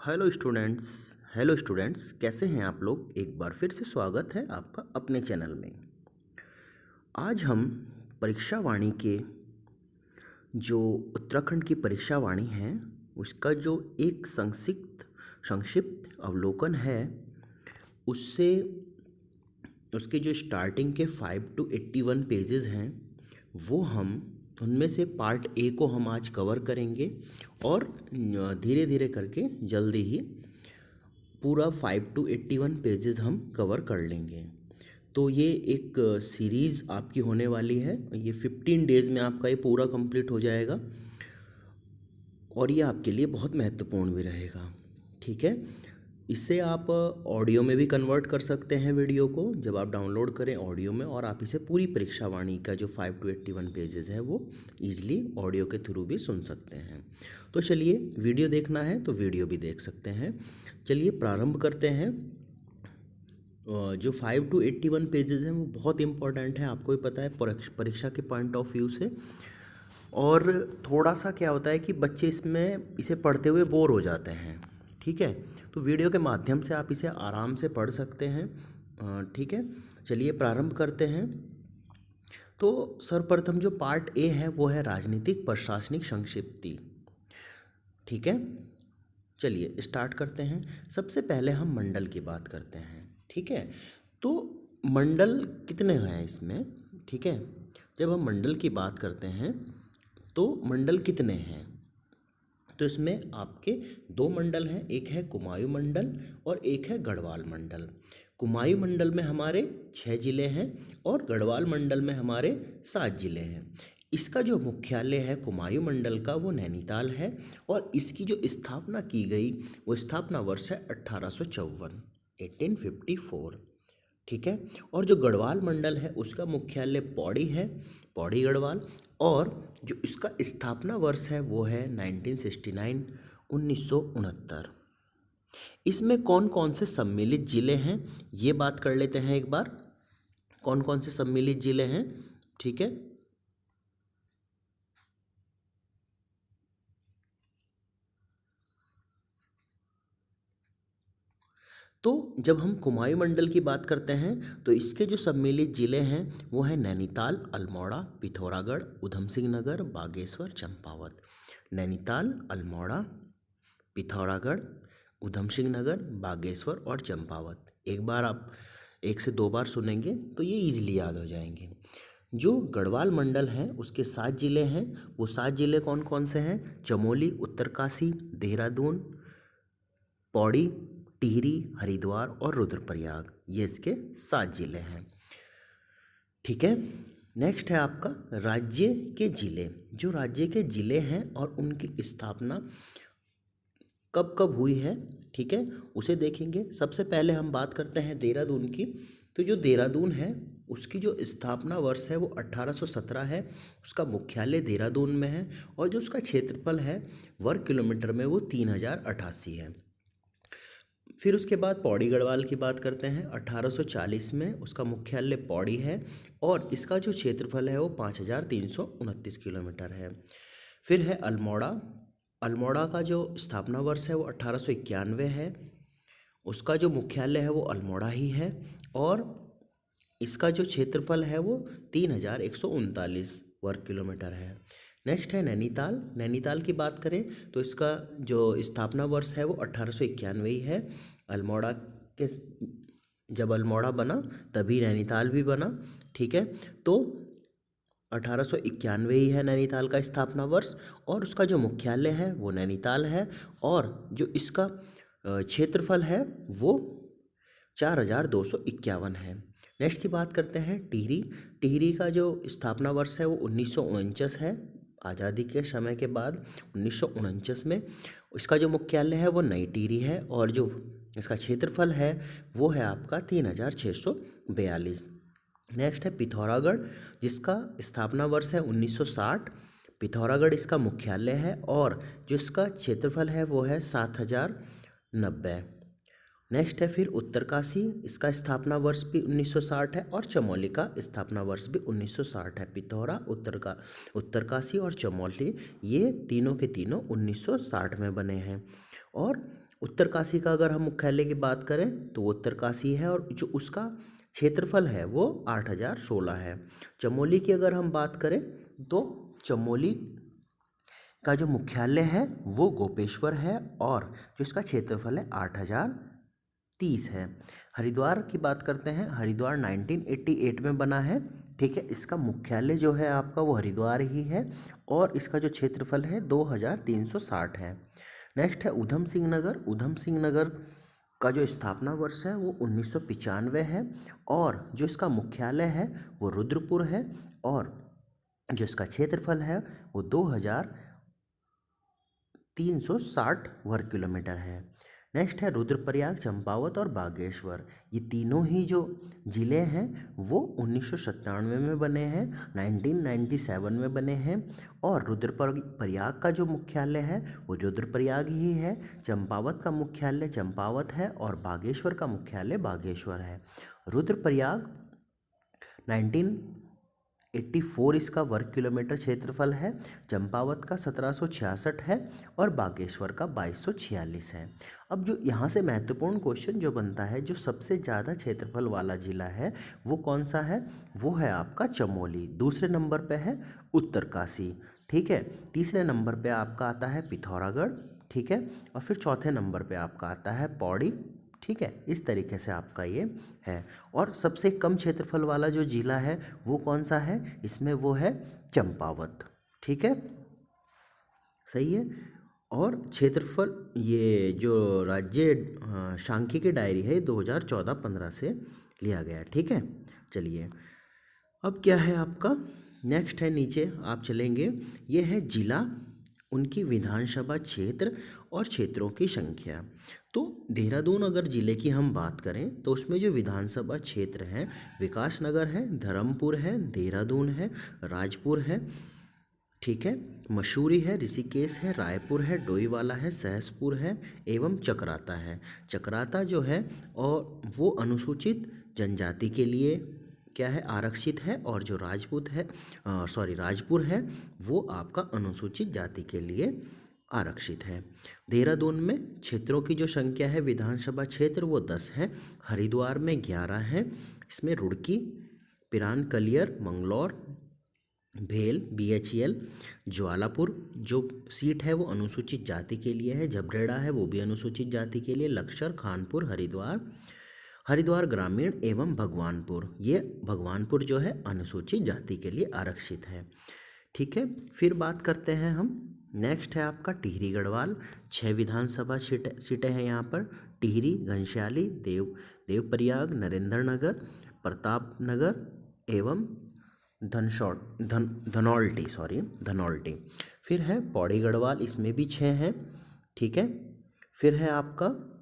Hello students, कैसे हैं आप लोग। एक बार फिर से स्वागत है आपका अपने चैनल में। आज हम परीक्षा वाणी के जो उत्तराखंड की परीक्षा वाणी है उसका जो एक संक्षिप्त अवलोकन है, उससे उसके जो स्टार्टिंग के 5 to 81 पेजेस हैं वो हम उनमें से पार्ट ए को हम आज कवर करेंगे और धीरे धीरे करके जल्दी ही पूरा 5 to 81 पेजेस हम कवर कर लेंगे। तो ये एक सीरीज़ आपकी होने वाली है। ये 15 डेज़ में आपका ये पूरा कंप्लीट हो जाएगा और ये आपके लिए बहुत महत्वपूर्ण भी रहेगा। ठीक है, इससे आप ऑडियो में भी कन्वर्ट कर सकते हैं वीडियो को, जब आप डाउनलोड करें ऑडियो में, और आप इसे पूरी परीक्षा वाणी का जो 5 to 81 पेजेस है वो ईजिली ऑडियो के थ्रू भी सुन सकते हैं। तो चलिए, वीडियो देखना है तो वीडियो भी देख सकते हैं। चलिए प्रारंभ करते हैं। जो 5 to 81 पेजेस हैं वो बहुत इंपॉर्टेंट है, आपको भी पता है परीक्षा के पॉइंट ऑफ व्यू से। और थोड़ा सा क्या होता है कि बच्चे इसे पढ़ते हुए बोर हो जाते हैं। ठीक है, तो वीडियो के माध्यम से आप इसे आराम से पढ़ सकते हैं। ठीक है, चलिए प्रारंभ करते हैं। तो सर्वप्रथम जो पार्ट ए है वो है राजनीतिक प्रशासनिक संक्षिप्ति। ठीक है, चलिए स्टार्ट करते हैं। सबसे पहले हम मंडल की बात करते हैं। ठीक है, तो मंडल कितने हैं इसमें। ठीक है, जब हम मंडल की बात करते हैं तो मंडल कितने हैं, तो इसमें आपके 2 मंडल हैं, एक है कुमायूं मंडल और एक है गढ़वाल मंडल। कुमायूं मंडल में हमारे 6 जिले हैं और गढ़वाल मंडल में हमारे 7 जिले हैं। इसका जो मुख्यालय है कुमायूं मंडल का वो नैनीताल है और इसकी जो स्थापना की गई वो स्थापना वर्ष है 1854, 1854। ठीक है, और जो गढ़वाल मंडल है उसका मुख्यालय पौड़ी है, पौड़ी गढ़वाल, और जो इसका स्थापना वर्ष है वो है 1969, 1969। इसमें कौन कौन से सम्मिलित जिले हैं ये बात कर लेते हैं एक बार। कौन कौन से सम्मिलित जिले हैं। ठीक है, तो जब हम कुमायूं मंडल की बात करते हैं तो इसके जो सम्मिलित जिले हैं वो हैं नैनीताल, अल्मोड़ा, पिथौरागढ़, ऊधम सिंह नगर, बागेश्वर, चंपावत। नैनीताल, अल्मोड़ा, पिथौरागढ़, ऊधम सिंह नगर, बागेश्वर और चंपावत। एक बार आप 1 से 2 बार सुनेंगे तो ये इजीली याद हो जाएंगे। जो गढ़वाल मंडल है उसके 7 जिले हैं। वो 7 जिले कौन कौन से हैं। चमोली, उत्तरकाशी, देहरादून, पौड़ी, टिहरी, हरिद्वार और रुद्रप्रयाग। ये इसके 7 जिले हैं। ठीक है, नेक्स्ट है आपका राज्य के जिले। जो राज्य के जिले हैं और उनकी स्थापना कब कब हुई है, ठीक है, उसे देखेंगे। सबसे पहले हम बात करते हैं देहरादून की। तो जो देहरादून है उसकी जो स्थापना वर्ष है वो 1817 है। उसका मुख्यालय देहरादून में है और जो उसका क्षेत्रफल है वर्ग किलोमीटर में वो 3088 है। फिर उसके बाद पौड़ी गढ़वाल की बात करते हैं। 1840 में उसका मुख्यालय पौड़ी है और इसका जो क्षेत्रफल है वो 5329 किलोमीटर है। फिर है अल्मोड़ा। अल्मोड़ा का जो स्थापना वर्ष है वो 1891 है। उसका जो मुख्यालय है वो अल्मोड़ा ही है और इसका जो क्षेत्रफल है वो 3139 वर्ग किलोमीटर है। नेक्स्ट है नैनीताल। नैनीताल की बात करें तो इसका जो स्थापना वर्ष है वो 1891 ही है। अल्मोड़ा के जब अल्मोड़ा बना तभी नैनीताल भी बना। ठीक है, तो 1891 ही है नैनीताल का स्थापना वर्ष और उसका जो मुख्यालय है वो नैनीताल है और जो इसका क्षेत्रफल है वो 4251 है। नेक्स्ट की बात करते हैं टिहरी। टिहरी का जो स्थापना वर्ष है वो 1949 है। आज़ादी के समय के बाद 1949 में इसका जो मुख्यालय है वो नई टिहरी है और जो इसका क्षेत्रफल है वो है आपका 3642। नेक्स्ट है पिथौरागढ़, जिसका स्थापना वर्ष है 1960। पिथौरागढ़ इसका मुख्यालय है और जो इसका क्षेत्रफल है वो है 7090। नेक्स्ट है फिर उत्तरकाशी। इसका स्थापना वर्ष भी 1960 है और चमोली का स्थापना वर्ष भी 1960 है। पिथौरा, उत्तरकाशी और चमोली ये तीनों के तीनों 1960 में बने हैं। और उत्तरकाशी का अगर हम मुख्यालय की बात करें तो वो उत्तरकाशी है और जो उसका क्षेत्रफल है वो 8016 है। चमोली की अगर हम बात करें तो चमोली का जो मुख्यालय है वो गोपेश्वर है और जो इसका क्षेत्रफल है 8030 है। हरिद्वार की बात करते हैं, हरिद्वार 1988 में बना है, ठीक है। इसका मुख्यालय जो है आपका वो हरिद्वार ही है और इसका जो क्षेत्रफल है 2360 है। नेक्स्ट है ऊधम सिंह नगर। ऊधम सिंह नगर का जो स्थापना वर्ष है वो 1995 है और जो इसका मुख्यालय है वो रुद्रपुर है और जो इसका क्षेत्रफल है वो 2360 वर्ग किलोमीटर है। नेक्स्ट है रुद्रप्रयाग, चंपावत और बागेश्वर। ये तीनों ही जो ज़िले हैं वो 1997 में बने हैं, 1997 में बने हैं और रुद्रप्रयाग का जो मुख्यालय है वो रुद्रप्रयाग ही है, चंपावत का मुख्यालय चंपावत है और बागेश्वर का मुख्यालय बागेश्वर है। रुद्रप्रयाग 1984 इसका वर्ग किलोमीटर क्षेत्रफल है, चंपावत का 1766 है और बागेश्वर का 2246 है। अब जो यहाँ से महत्वपूर्ण क्वेश्चन जो बनता है, जो सबसे ज़्यादा क्षेत्रफल वाला ज़िला है वो कौन सा है, वो है आपका चमोली। दूसरे नंबर पे है उत्तरकाशी, ठीक है। तीसरे नंबर पे आपका आता है पिथौरागढ़, ठीक है। और फिर चौथे नंबर पे आपका आता है पौड़ी, ठीक है। इस तरीके से आपका ये है। और सबसे कम क्षेत्रफल वाला जो जिला है वो कौन सा है, इसमें वो है चंपावत, ठीक है, सही है। और क्षेत्रफल ये जो राज्य सांख्यिकी डायरी है 2014-15 से लिया गया है, ठीक है। चलिए अब क्या है आपका नेक्स्ट है, नीचे आप चलेंगे, ये है जिला, उनकी विधानसभा क्षेत्र और क्षेत्रों की संख्या। तो देहरादून अगर ज़िले की हम बात करें तो उसमें जो विधानसभा क्षेत्र हैं विकास नगर है, धर्मपुर है, देहरादून है, राजपुर है, ठीक है, मसूरी है, ऋषिकेश है, रायपुर है, डोईवाला है, सहसपुर है एवं चकराता है। चकराता जो है और वो अनुसूचित जनजाति के लिए क्या है, आरक्षित है और जो राजपूत है राजपुर है वो आपका अनुसूचित जाति के लिए आरक्षित है। देहरादून में क्षेत्रों की जो संख्या है विधानसभा क्षेत्र वो 10 है, हरिद्वार में 11 है, इसमें रुड़की, पिरान कलियर, मंगलौर, भेल, बीएचईएल, ज्वालापुर जो सीट है वो अनुसूचित जाति के लिए है, झबरेड़ा है वो भी अनुसूचित जाति के लिए, लक्सर, खानपुर, हरिद्वार ग्रामीण एवं भगवानपुर, ये भगवानपुर जो है अनुसूचित जाति के लिए आरक्षित है, ठीक है। फिर बात करते हैं हम, नेक्स्ट है आपका टिहरी गढ़वाल। 6 विधानसभा सीटें हैं यहाँ पर, टिहरी, घनश्याली, देवप्रयाग, नरेंद्र नगर, प्रताप नगर एवं धनौल्टी। फिर है पौड़ी गढ़वाल, इसमें भी 6 हैं, ठीक है। फिर है आपका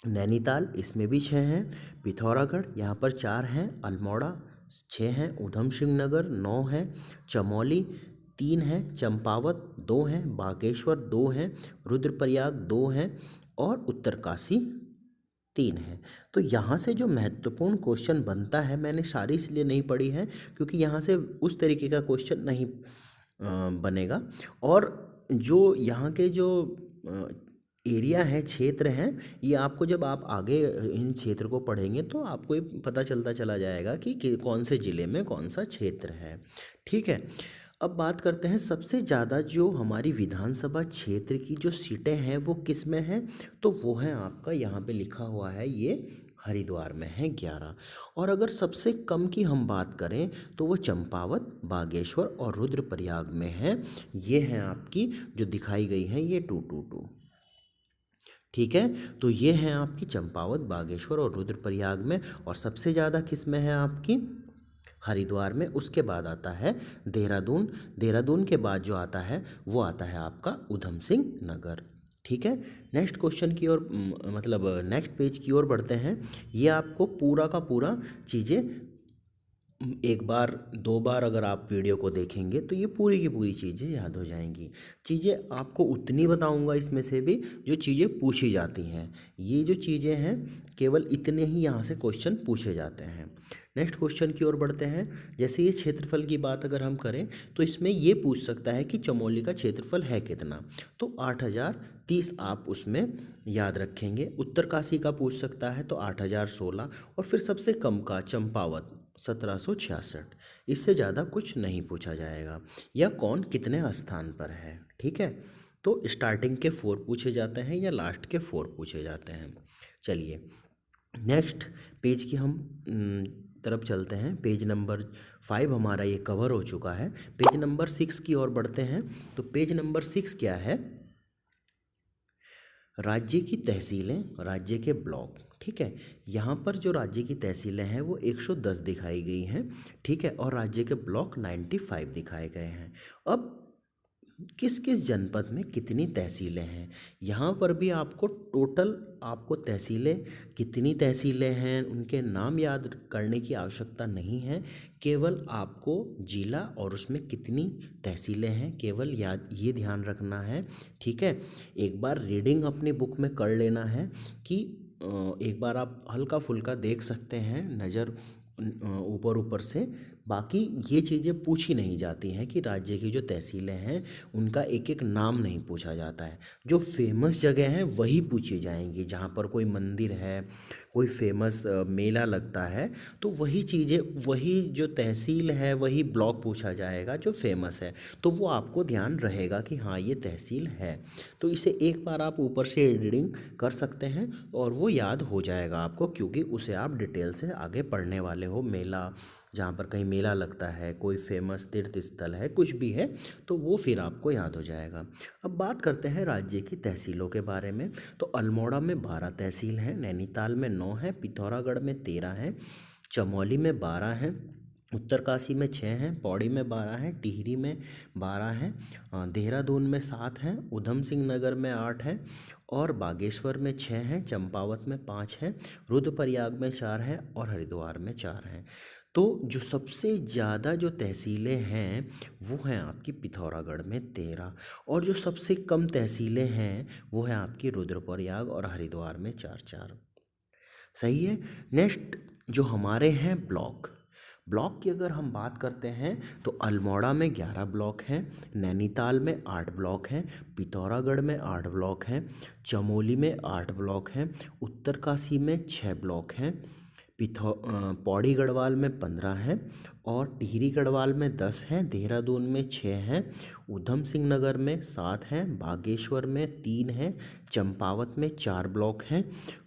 नैनीताल, इसमें भी 6 हैं, पिथौरागढ़ यहाँ पर 4 हैं, अल्मोड़ा 6 हैं, ऊधम सिंह नगर 9 हैं, चमोली 3 हैं, चंपावत 2 हैं, बागेश्वर 2 हैं, रुद्रप्रयाग 2 हैं और उत्तरकाशी 3 है। तो यहाँ से जो महत्वपूर्ण क्वेश्चन बनता है, मैंने सारी इसलिए नहीं पढ़ी है क्योंकि यहाँ से उस तरीके का क्वेश्चन नहीं बनेगा। और जो यहाँ के जो एरिया है, क्षेत्र हैं, ये आपको जब आप आगे इन क्षेत्र को पढ़ेंगे तो आपको ये पता चलता चला जाएगा कि कौन से ज़िले में कौन सा क्षेत्र है, ठीक है। अब बात करते हैं सबसे ज़्यादा जो हमारी विधानसभा क्षेत्र की जो सीटें हैं वो किस में हैं, तो वो है आपका यहाँ पे लिखा हुआ है, ये हरिद्वार में है 11। और अगर सबसे कम की हम बात करें तो वो चंपावत, बागेश्वर और रुद्रप्रयाग में है। ये हैं आपकी जो दिखाई गई हैं ये 222, ठीक है। तो ये हैं आपकी चंपावत, बागेश्वर और रुद्रप्रयाग में। और सबसे ज़्यादा किस में है आपकी, हरिद्वार में। उसके बाद आता है देहरादून, देहरादून के बाद जो आता है वो आता है आपका ऊधम सिंह नगर, ठीक है। नेक्स्ट क्वेश्चन की ओर मतलब नेक्स्ट पेज की ओर बढ़ते हैं। ये आपको पूरा का पूरा चीज़ें एक बार दो बार अगर आप वीडियो को देखेंगे तो ये पूरी की पूरी चीज़ें याद हो जाएंगी। चीज़ें आपको उतनी बताऊंगा इसमें से भी जो चीज़ें पूछी जाती हैं। ये जो चीज़ें हैं केवल इतने ही यहाँ से क्वेश्चन पूछे जाते हैं। नेक्स्ट क्वेश्चन की ओर बढ़ते हैं। जैसे ये क्षेत्रफल की बात अगर हम करें तो इसमें ये पूछ सकता है कि चमोली का क्षेत्रफल है कितना, तो 8030 आप उसमें याद रखेंगे। उत्तरकाशी का पूछ सकता है तो 8016, और फिर सबसे कम का चंपावत 1766। इससे ज़्यादा कुछ नहीं पूछा जाएगा। या कौन कितने स्थान पर है, ठीक है। तो स्टार्टिंग के 4 पूछे जाते हैं या लास्ट के 4 पूछे जाते हैं। चलिए नेक्स्ट पेज की हम तरफ चलते हैं। पेज नंबर 5 हमारा ये कवर हो चुका है। पेज नंबर 6 की ओर बढ़ते हैं। तो पेज नंबर 6 क्या है? राज्य की तहसीलें, राज्य के ब्लॉक, ठीक है। यहाँ पर जो राज्य की तहसीलें हैं वो 110 दिखाई गई हैं, ठीक है, और राज्य के ब्लॉक 95 दिखाए गए हैं। अब किस किस जनपद में कितनी तहसीलें हैं, यहाँ पर भी आपको टोटल आपको तहसीलें, कितनी तहसीलें हैं उनके नाम याद करने की आवश्यकता नहीं है। केवल आपको जिला और उसमें कितनी तहसीलें हैं केवल याद ये ध्यान रखना है, ठीक है। एक बार रीडिंग अपनी बुक में कर लेना है कि एक बार आप हल्का फुल्का देख सकते हैं नज़र ऊपर ऊपर से। बाकी ये चीज़ें पूछी नहीं जाती हैं कि राज्य की जो तहसीलें हैं उनका एक एक नाम नहीं पूछा जाता है। जो फेमस जगह हैं वही पूछी जाएंगी, जहाँ पर कोई मंदिर है, कोई फेमस मेला लगता है, तो वही चीज़ें, वही जो तहसील है वही ब्लॉक पूछा जाएगा जो फेमस है। तो वो आपको ध्यान रहेगा कि हाँ ये तहसील है। तो इसे एक बार आप ऊपर से रीडिंग कर सकते हैं और वो याद हो जाएगा आपको, क्योंकि उसे आप डिटेल से आगे पढ़ने वाले हो। मेला, जहाँ पर कहीं मेला लगता है, कोई फेमस तीर्थ स्थल है, कुछ भी है, तो वो फिर आपको याद हो जाएगा। अब बात करते हैं राज्य की तहसीलों के बारे में। तो अल्मोड़ा में 12 तहसील हैं, नैनीताल में 9 हैं, पिथौरागढ़ में 13 हैं, चमोली में 12 हैं, उत्तरकाशी में 6 हैं, पौड़ी में 12 हैं, टिहरी में 12 हैं, देहरादून में 7 हैं, ऊधम सिंह नगर में 8 हैं, और बागेश्वर में 6 हैं, चंपावत में 5 हैं, रुद्रप्रयाग में 4 हैं, और हरिद्वार में 4 हैं। तो जो सबसे ज़्यादा जो तहसीलें हैं वो हैं आपकी पिथौरागढ़ में 13, और जो सबसे कम तहसीलें हैं वो है आपकी रुद्रप्रयाग और हरिद्वार में 4-4। सही है। नेक्स्ट जो हमारे हैं ब्लॉक, ब्लॉक की अगर हम बात करते हैं तो अल्मोड़ा में 11 ब्लॉक हैं, नैनीताल में 8 ब्लॉक हैं, पिथौरागढ़ में 8 ब्लॉक हैं, चमोली में 8 ब्लॉक हैं, उत्तरकाशी में 6 ब्लॉक हैं, पौड़ी गढ़वाल में 15 हैं, और टिहरी गढ़वाल में 10 हैं, देहरादून में 6 हैं, ऊधम सिंह नगर में 7 हैं, बागेश्वर में 3 हैं, चंपावत में 4 ब्लॉक हैं,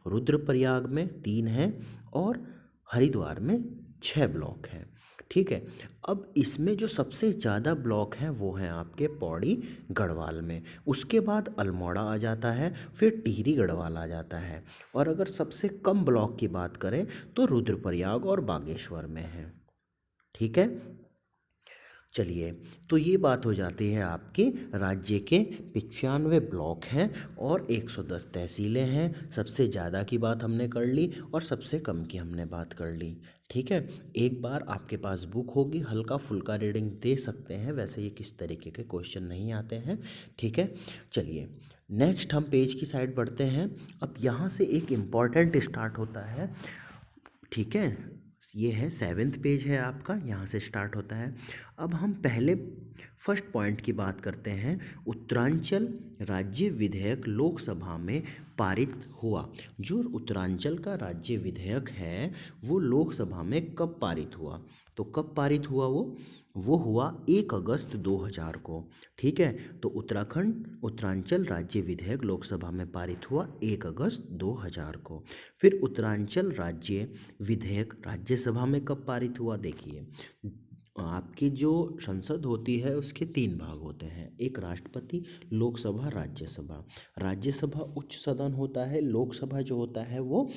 रुद्रप्रयाग में 3 हैं, और हरिद्वार में 6 ब्लॉक हैं, ठीक है। अब इसमें जो सबसे ज़्यादा ब्लॉक हैं वो हैं आपके पौड़ी गढ़वाल में, उसके बाद अल्मोड़ा आ जाता है, फिर टिहरी गढ़वाल आ जाता है, और अगर सबसे कम ब्लॉक की बात करें तो रुद्रप्रयाग और बागेश्वर में है, ठीक है। चलिए, तो ये बात हो जाती है आपके राज्य के 95 ब्लॉक हैं और 110 तहसीलें हैं। सबसे ज़्यादा की बात हमने कर ली और सबसे कम की हमने बात कर ली, ठीक है। एक बार आपके पास बुक होगी, हल्का फुल्का रीडिंग दे सकते हैं, वैसे ये किस तरीके के क्वेश्चन नहीं आते हैं, ठीक है। चलिए नेक्स्ट हम पेज की साइड बढ़ते हैं। अब यहाँ से एक इम्पॉर्टेंट स्टार्ट होता है, ठीक है। ये है 7th पेज है आपका, यहाँ से स्टार्ट होता है। अब हम पहले फर्स्ट पॉइंट की बात करते हैं। उत्तरांचल राज्य विधेयक लोकसभा में पारित हुआ। जो उत्तरांचल का राज्य विधेयक है वो लोकसभा में कब पारित हुआ? तो कब पारित हुआ वो हुआ 1 अगस्त 2000 को, ठीक है। तो उत्तरांचल राज्य विधेयक लोकसभा में पारित हुआ 1 अगस्त 2000 को। फिर उत्तरांचल राज्य विधेयक राज्यसभा में कब पारित हुआ? देखिए, आपकी जो संसद होती है उसके 3 भाग होते हैं, एक राष्ट्रपति, लोकसभा, राज्यसभा। राज्यसभा उच्च सदन होता है, लोकसभा जो होता है वो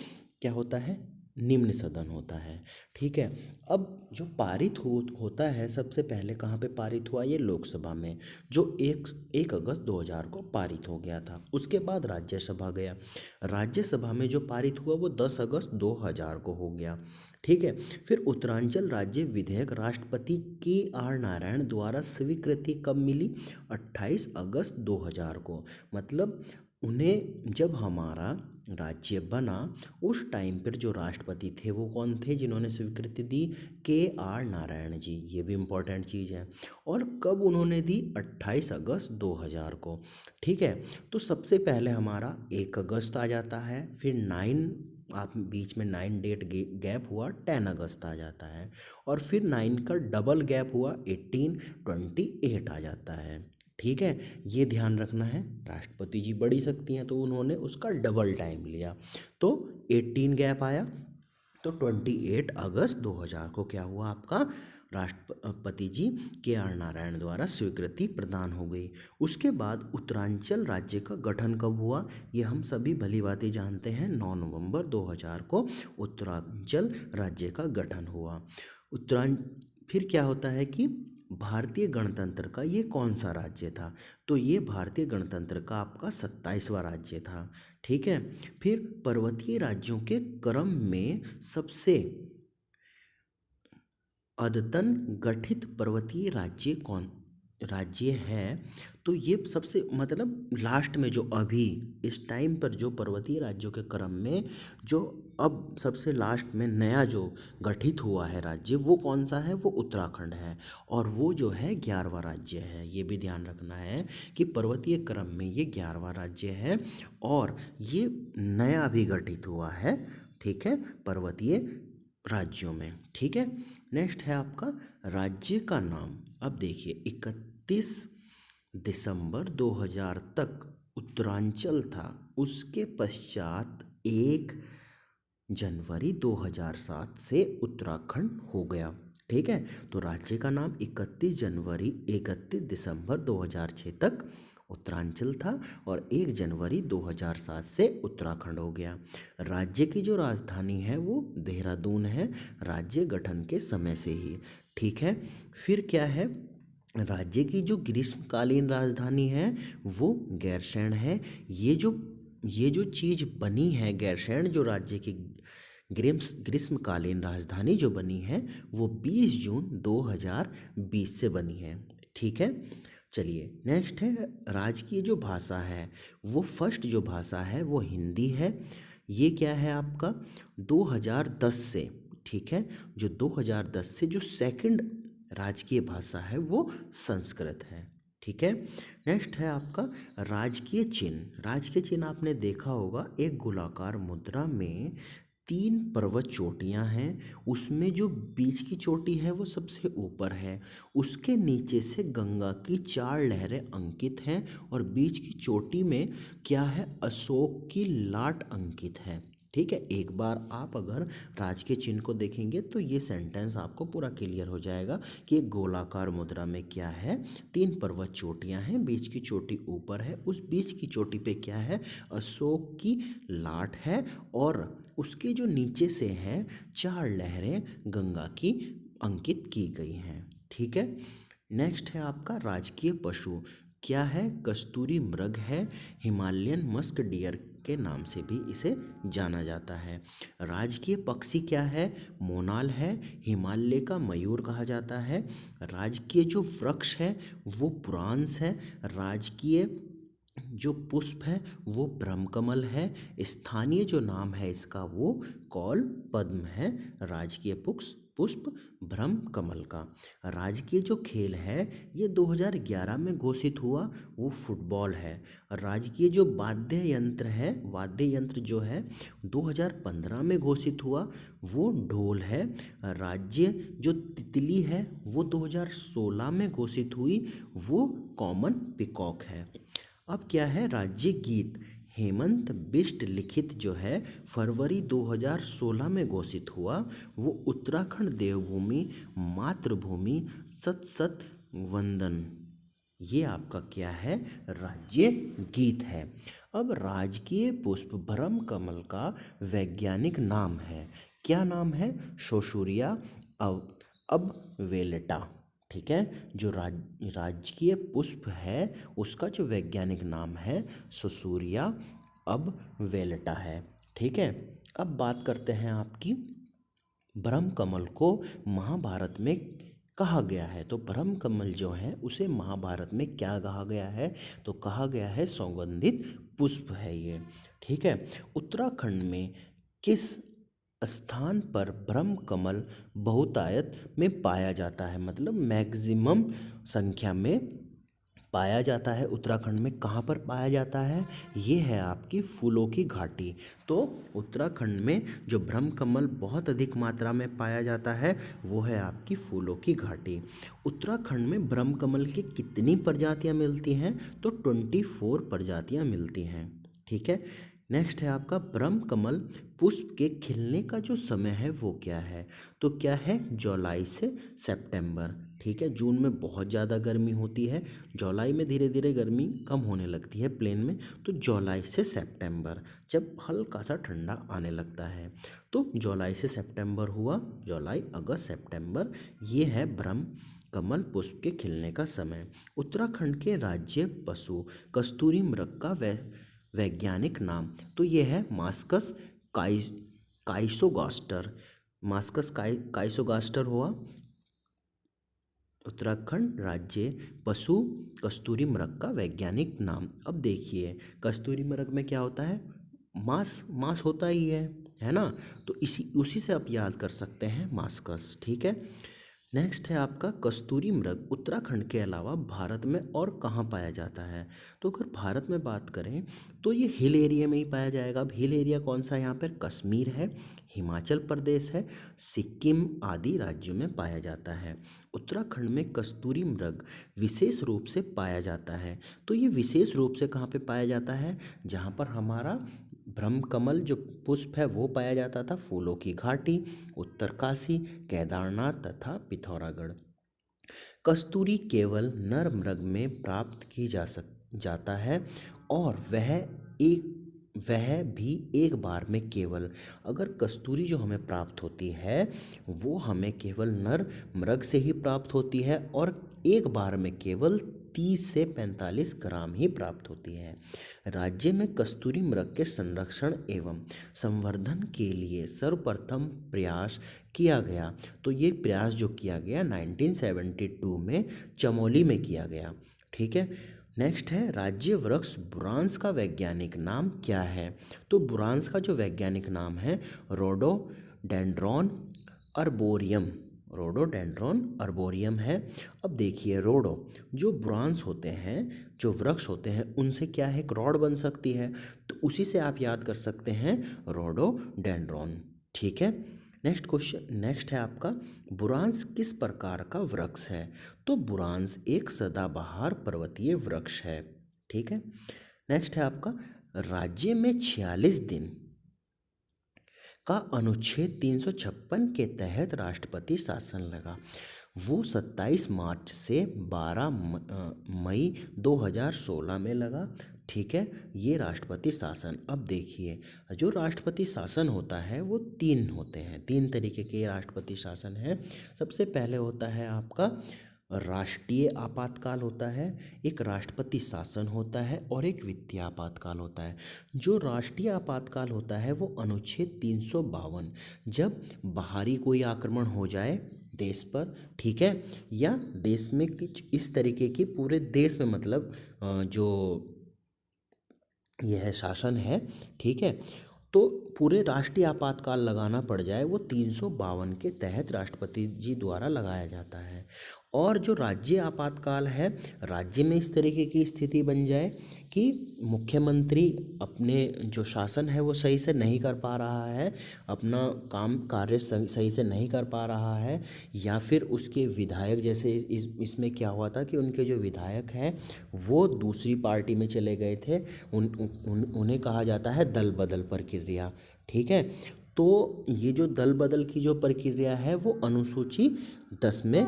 क्या होता है? निम्न सदन होता है। ठीक है। अब जो पारित होता है सबसे पहले कहाँ पे पारित हुआ, ये लोकसभा में, जो 1 अगस्त 2000 को पारित हो गया था। उसके बाद राज्यसभा गया, राज्यसभा में जो पारित हुआ वो 10 अगस्त 2000 को हो गया। ठीक है। फिर उत्तरांचल राज्य विधेयक राष्ट्रपति KR नारायण द्वारा स्वीकृति कब मिली, 28 अगस्त 2000 को। मतलब उन्हें जब हमारा राज्य बना उस टाइम पर जो राष्ट्रपति थे वो कौन थे जिन्होंने स्वीकृति दी, KR नारायण जी। ये भी इम्पोर्टेंट चीज़ है। और कब उन्होंने दी, 28 अगस्त 2000 को। ठीक है। तो सबसे पहले हमारा 1 अगस्त आ जाता है, फिर 9, आप बीच में 9 डेट गैप हुआ, 10 अगस्त आ जाता है, और फिर 9 का डबल गैप हुआ, 1828 आ जाता है। ठीक है। ये ध्यान रखना है, राष्ट्रपति जी बड़ी शक्ति हैं तो उन्होंने उसका डबल टाइम लिया, तो 18 गैप आया, तो 28 अगस्त 2000 को क्या हुआ, आपका राष्ट्रपति जी KR नारायण द्वारा स्वीकृति प्रदान हो गई। उसके बाद उत्तरांचल राज्य का गठन कब हुआ, ये हम सभी भली भांति जानते हैं, 9 नवंबर 2000 को उत्तरांचल राज्य का गठन हुआ। उत्तरांच फिर क्या होता है कि भारतीय गणतंत्र का ये कौन सा राज्य था, तो ये भारतीय गणतंत्र का आपका 27वां राज्य था। ठीक है। फिर पर्वतीय राज्यों के क्रम में सबसे अद्यतन गठित पर्वतीय राज्य है, तो ये सबसे मतलब लास्ट में जो अभी इस टाइम पर जो पर्वतीय राज्यों के क्रम में जो अब सबसे लास्ट में नया जो गठित हुआ है राज्य, वो कौन सा है, वो उत्तराखंड है, और वो जो है 11वां राज्य है। ये भी ध्यान रखना है कि पर्वतीय क्रम में ये 11वां राज्य है और ये नया भी गठित हुआ है। ठीक है, पर्वतीय राज्यों में। ठीक है। नेक्स्ट है आपका राज्य का नाम। अब देखिए 31 दिसंबर 2000 तक उत्तरांचल था, उसके पश्चात 1 जनवरी 2007 से उत्तराखंड हो गया। ठीक है। तो राज्य का नाम 31 दिसंबर 2006 तक उत्तरांचल था और 1 जनवरी 2007 से उत्तराखंड हो गया। राज्य की जो राजधानी है वो देहरादून है, राज्य गठन के समय से ही। ठीक है। फिर क्या है, राज्य की जो ग्रीष्मकालीन राजधानी है वो गैरसैंण है। ये जो चीज़ बनी है गैरसैंण, जो राज्य की ग्रीष्मकालीन राजधानी जो बनी है वो 20 जून 2020 से बनी है। ठीक है। चलिए नेक्स्ट है, राजकीय जो भाषा है वो फर्स्ट जो भाषा है वो हिंदी है। ये क्या है आपका 2010 से, ठीक है, जो 2010 से जो सेकंड राजकीय भाषा है वो संस्कृत है। ठीक है। नेक्स्ट है आपका राजकीय चिन्ह। राजकीय चिन्ह आपने देखा होगा, एक गोलाकार मुद्रा में 3 पर्वत चोटियां हैं, उसमें जो बीच की चोटी है वो सबसे ऊपर है, उसके नीचे से गंगा की 4 लहरें अंकित हैं और बीच की चोटी में क्या है, अशोक की लाट अंकित है। ठीक है। एक बार आप अगर राजकीय चिन्ह को देखेंगे तो ये सेंटेंस आपको पूरा क्लियर हो जाएगा कि एक गोलाकार मुद्रा में क्या है, 3 पर्वत चोटियां हैं, बीच की चोटी ऊपर है, उस बीच की चोटी पे क्या है, अशोक की लाट है और उसके जो नीचे से है 4 लहरें गंगा की अंकित की गई हैं। ठीक है। नेक्स्ट है आपका राजकीय पशु। क्या है, कस्तूरी मृग है, हिमालयन मस्क डियर के नाम से भी इसे जाना जाता है। राजकीय पक्षी क्या है, मोनाल है, हिमालय का मयूर कहा जाता है। राजकीय जो वृक्ष है वो पुरांस है। राजकीय जो पुष्प है वो ब्रह्मकमल है। स्थानीय जो नाम है इसका वो कौल पद्म है। राजकीय पुष्प ब्रह्म कमल का। राजकीय जो खेल है ये 2011 में घोषित हुआ, वो फुटबॉल है। राजकीय जो वाद्य यंत्र जो है 2015 में घोषित हुआ, वो ढोल है। राज्य जो तितली है वो 2016 में घोषित हुई, वो कॉमन पिकॉक है। अब क्या है, राज्य गीत हेमंत बिष्ट लिखित जो है फरवरी 2016 में घोषित हुआ, वो उत्तराखंड देवभूमि मातृभूमि सत सत वंदन, ये आपका क्या है, राज्य गीत है। अब राजकीय पुष्प ब्रह्म कमल का वैज्ञानिक नाम है, क्या नाम है? सोसूरिया अब वेलेटा। ठीक है, जो राजकीय पुष्प है उसका जो वैज्ञानिक नाम है सोसूरिया अब वेलेटा है। ठीक है, अब बात करते हैं आपकी ब्रह्म कमल को महाभारत में कहा गया है। तो ब्रह्म कमल जो है उसे महाभारत में क्या कहा गया है? तो कहा गया है सौगंधित पुष्प है ये। ठीक है, उत्तराखंड में किस स्थान पर ब्रह्म कमल बहुतायत में पाया जाता है, मतलब मैक्सिमम संख्या में पाया जाता है? उत्तराखंड में कहाँ पर पाया जाता है? ये है आपकी फूलों की घाटी। तो उत्तराखंड में जो ब्रह्म कमल बहुत अधिक मात्रा में पाया जाता है वो है आपकी फूलों की घाटी। उत्तराखंड में ब्रह्म कमल की कितनी प्रजातियां मिलती हैं? तो 24 प्रजातियां मिलती हैं। ठीक है, नेक्स्ट है आपका ब्रह्म कमल पुष्प के खिलने का जो समय है वो क्या है? तो क्या है? जुलाई से सितंबर। ठीक है, जून में बहुत ज़्यादा गर्मी होती है, जुलाई में धीरे धीरे गर्मी कम होने लगती है प्लेन में, तो जुलाई से सितंबर जब हल्का सा ठंडा आने लगता है। तो जुलाई से सितंबर हुआ, जुलाई अगस्त सितंबर, ये है ब्रह्म कमल पुष्प के खिलने का समय। उत्तराखंड के राज्य पशु कस्तूरी मृग का वैज्ञानिक नाम? तो ये है मास्कस काई काइसोगास्टर। मास्कस काइसोगास्टर हुआ उत्तराखंड राज्य पशु कस्तूरी मृग का वैज्ञानिक नाम। अब देखिए कस्तूरी मृग में क्या होता है? मांस मांस होता ही है ना, तो इसी उसी से आप याद कर सकते हैं मास्कस। ठीक है, नेक्स्ट है आपका कस्तूरी मृग उत्तराखंड के अलावा भारत में और कहाँ पाया जाता है? तो अगर भारत में बात करें तो ये हिल एरिया में ही पाया जाएगा। अब हिल एरिया कौन सा है यहाँ पर? कश्मीर है, हिमाचल प्रदेश है, सिक्किम आदि राज्यों में पाया जाता है। उत्तराखंड में कस्तूरी मृग विशेष रूप से पाया जाता है। तो ये विशेष रूप से कहाँ पे पाया जाता है? जहाँ पर हमारा ब्रह्म कमल जो पुष्प है वो पाया जाता था, फूलों की घाटी, उत्तरकाशी, केदारनाथ तथा पिथौरागढ़। कस्तूरी केवल नर मृग में प्राप्त की जाता है और वह भी एक बार में केवल। अगर कस्तूरी जो हमें प्राप्त होती है वो हमें केवल नर मृग से ही प्राप्त होती है और एक बार में केवल 30 से 45 ग्राम ही प्राप्त होती है। राज्य में कस्तूरी मृग के संरक्षण एवं संवर्धन के लिए सर्वप्रथम प्रयास किया गया। तो ये प्रयास जो किया गया 1972 में चमोली में किया गया। ठीक है, नेक्स्ट है राज्य वृक्ष बुरांस का वैज्ञानिक नाम क्या है? तो बुरांस का जो वैज्ञानिक नाम है रोडोडेंड्रॉन अर्बोरियम। रोडोडेंड्रॉन अर्बोरियम है। अब देखिए रोडो जो बुरांस होते हैं, जो वृक्ष होते हैं, उनसे क्या है? एक रॉड बन सकती है, तो उसी से आप याद कर सकते हैं रोडोडेंड्रॉन। ठीक है, नेक्स्ट है आपका बुरांस किस प्रकार का वृक्ष है? तो बुरांस एक सदाबहार पर्वतीय वृक्ष है। ठीक है, नेक्स्ट है आपका राज्य में 46 दिन का अनुच्छेद 356 के तहत राष्ट्रपति शासन लगा। वो 27 मार्च से 12 मई 2016 में लगा। ठीक है, ये राष्ट्रपति शासन। अब देखिए जो राष्ट्रपति शासन होता है वो तीन होते हैं, तीन तरीके के राष्ट्रपति शासन है। सबसे पहले होता है आपका राष्ट्रीय आपातकाल होता है, एक राष्ट्रपति शासन होता है और एक वित्तीय आपातकाल होता है। जो राष्ट्रीय आपातकाल होता है वो अनुच्छेद 352, जब बाहरी कोई आक्रमण हो जाए देश पर, ठीक है, या देश में कुछ इस तरीके की पूरे देश में, मतलब जो यह शासन है, ठीक है, तो पूरे राष्ट्रीय आपातकाल लगाना पड़ जाए, वो 352 के तहत राष्ट्रपति जी द्वारा लगाया जाता है। और जो राज्य आपातकाल है, राज्य में इस तरीके की स्थिति बन जाए कि मुख्यमंत्री अपने जो शासन है वो सही से नहीं कर पा रहा है, अपना काम कार्य सही से नहीं कर पा रहा है, या फिर उसके विधायक, जैसे इसमें क्या हुआ था कि उनके जो विधायक हैं वो दूसरी पार्टी में चले गए थे, उन्हें कहा जाता है दल बदल प्रक्रिया। ठीक है, तो ये जो दल बदल की जो प्रक्रिया है वो अनुसूची 10 में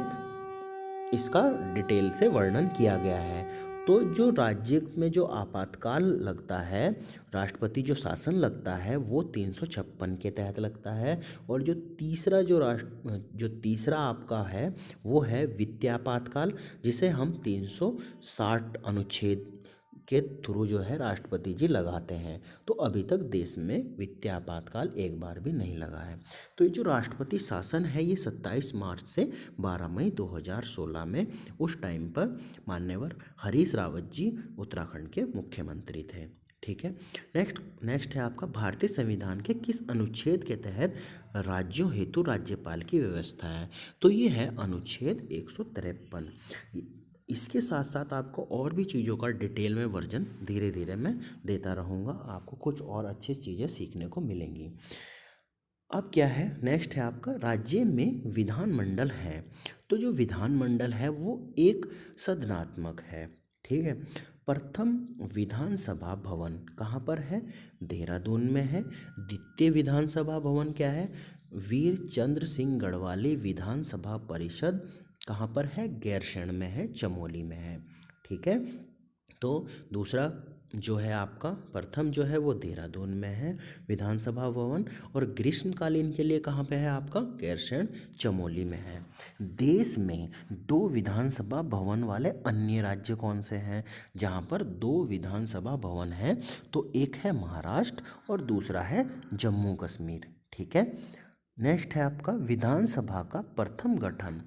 इसका डिटेल से वर्णन किया गया है। तो जो राज्य में जो आपातकाल लगता है, राष्ट्रपति जो शासन लगता है, वो 356 के तहत लगता है। और जो तीसरा आपका है वो है वित्तीय आपातकाल, जिसे हम 360 अनुच्छेद के थ्रू जो है राष्ट्रपति जी लगाते हैं। तो अभी तक देश में वित्तीय आपातकाल एक बार भी नहीं लगा है। तो ये जो राष्ट्रपति शासन है ये 27 मार्च से 12 मई 2016 में, उस टाइम पर मान्यवर हरीश रावत जी उत्तराखंड के मुख्यमंत्री थे। ठीक है। नेक्स्ट है आपका, भारतीय संविधान के किस अनुच्छेद के तहत राज्यों हेतु राज्यपाल की व्यवस्था है? तो ये है अनुच्छेद 153। इसके साथ साथ आपको और भी चीज़ों का डिटेल में वर्जन धीरे धीरे मैं देता रहूँगा, आपको कुछ और अच्छी चीज़ें सीखने को मिलेंगी। अब क्या है, नेक्स्ट है आपका, राज्य में विधानमंडल है। तो जो विधानमंडल है वो एक सदनात्मक है। ठीक है। प्रथम विधानसभा भवन कहाँ पर है? देहरादून में है। द्वितीय विधानसभा भवन क्या है? वीर चंद्र सिंह गढ़वाली विधानसभा परिषद कहाँ पर है? गैरसैंण में है, चमोली में है। ठीक है। तो दूसरा जो है आपका, प्रथम जो है वो देहरादून में है विधानसभा भवन, और ग्रीष्मकालीन के लिए कहाँ पे है आपका? गैरसैंण, चमोली में है। देश में 2 विधानसभा भवन वाले अन्य राज्य कौन से हैं जहाँ पर 2 विधानसभा भवन हैं? तो एक है महाराष्ट्र और दूसरा है जम्मू कश्मीर। ठीक है। नेक्स्ट है आपका, विधानसभा का प्रथम गठन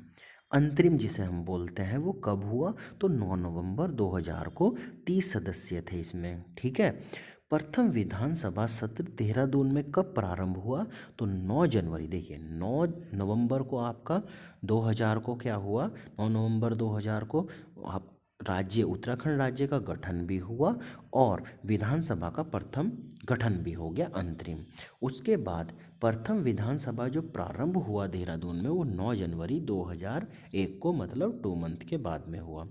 अंतरिम जिसे हम बोलते हैं वो कब हुआ? तो 9 नवंबर 2000 को 30 सदस्य थे इसमें। ठीक है। प्रथम विधानसभा सत्र देहरादून में कब प्रारंभ हुआ? तो 9 जनवरी, देखिए 9 नवंबर को आपका 2000 को क्या हुआ? 9 नवंबर 2000 को आप राज्य उत्तराखंड राज्य का गठन भी हुआ और विधानसभा का प्रथम गठन भी हो गया अंतरिम। उसके बाद प्रथम विधानसभा जो प्रारंभ हुआ देहरादून में वो 9 जनवरी 2001 को, मतलब 2 मंथ के बाद में हुआ।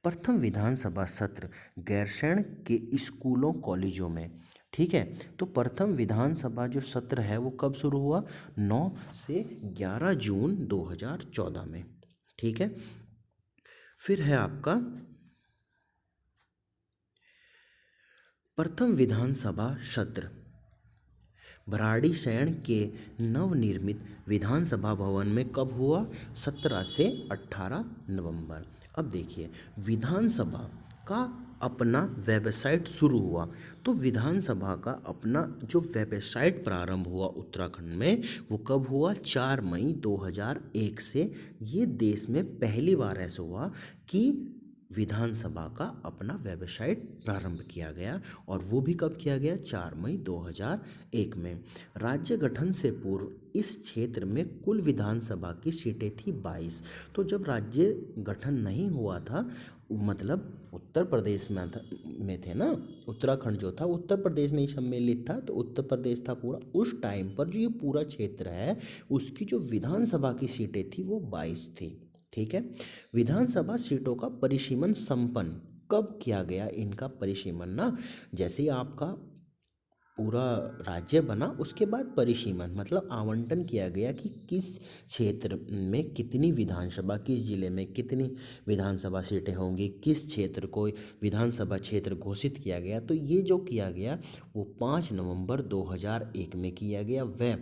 प्रथम विधानसभा सत्र गैरसैंण के स्कूलों कॉलेजों में। ठीक है। तो प्रथम विधानसभा जो सत्र है वो कब शुरू हुआ? 9 से 11 जून 2014 में। ठीक है। फिर है आपका प्रथम विधानसभा सत्र भराड़ीसैंण के नवनिर्मित विधानसभा भवन में कब हुआ? 17 से 18 नवंबर। अब देखिए, विधानसभा का अपना वेबसाइट शुरू हुआ, तो विधानसभा का अपना जो वेबसाइट प्रारंभ हुआ उत्तराखंड में वो कब हुआ? 4 मई 2001 से। ये देश में पहली बार ऐसा हुआ कि विधानसभा का अपना वेबसाइट प्रारंभ किया गया, और वो भी कब किया गया? 4 मई 2001 में। राज्य गठन से पूर्व इस क्षेत्र में कुल विधानसभा की सीटें थी 22। तो जब राज्य गठन नहीं हुआ था, मतलब उत्तर प्रदेश में थे ना, उत्तराखंड जो था उत्तर प्रदेश में ही सम्मिलित था, तो उत्तर प्रदेश था पूरा। उस टाइम पर जो ये पूरा क्षेत्र है उसकी जो विधानसभा की सीटें थी वो 22 थी। ठीक है। विधानसभा सीटों का परिसीमन संपन्न कब किया गया? इनका परिसीमन ना, जैसे ही आपका पूरा राज्य बना उसके बाद परिसीमन मतलब आवंटन किया गया कि किस क्षेत्र में कितनी विधानसभा, किस जिले में कितनी विधानसभा सीटें होंगी, किस क्षेत्र को विधानसभा क्षेत्र घोषित किया गया। तो ये जो किया गया वो 5 नवंबर 2001 में किया गया। वह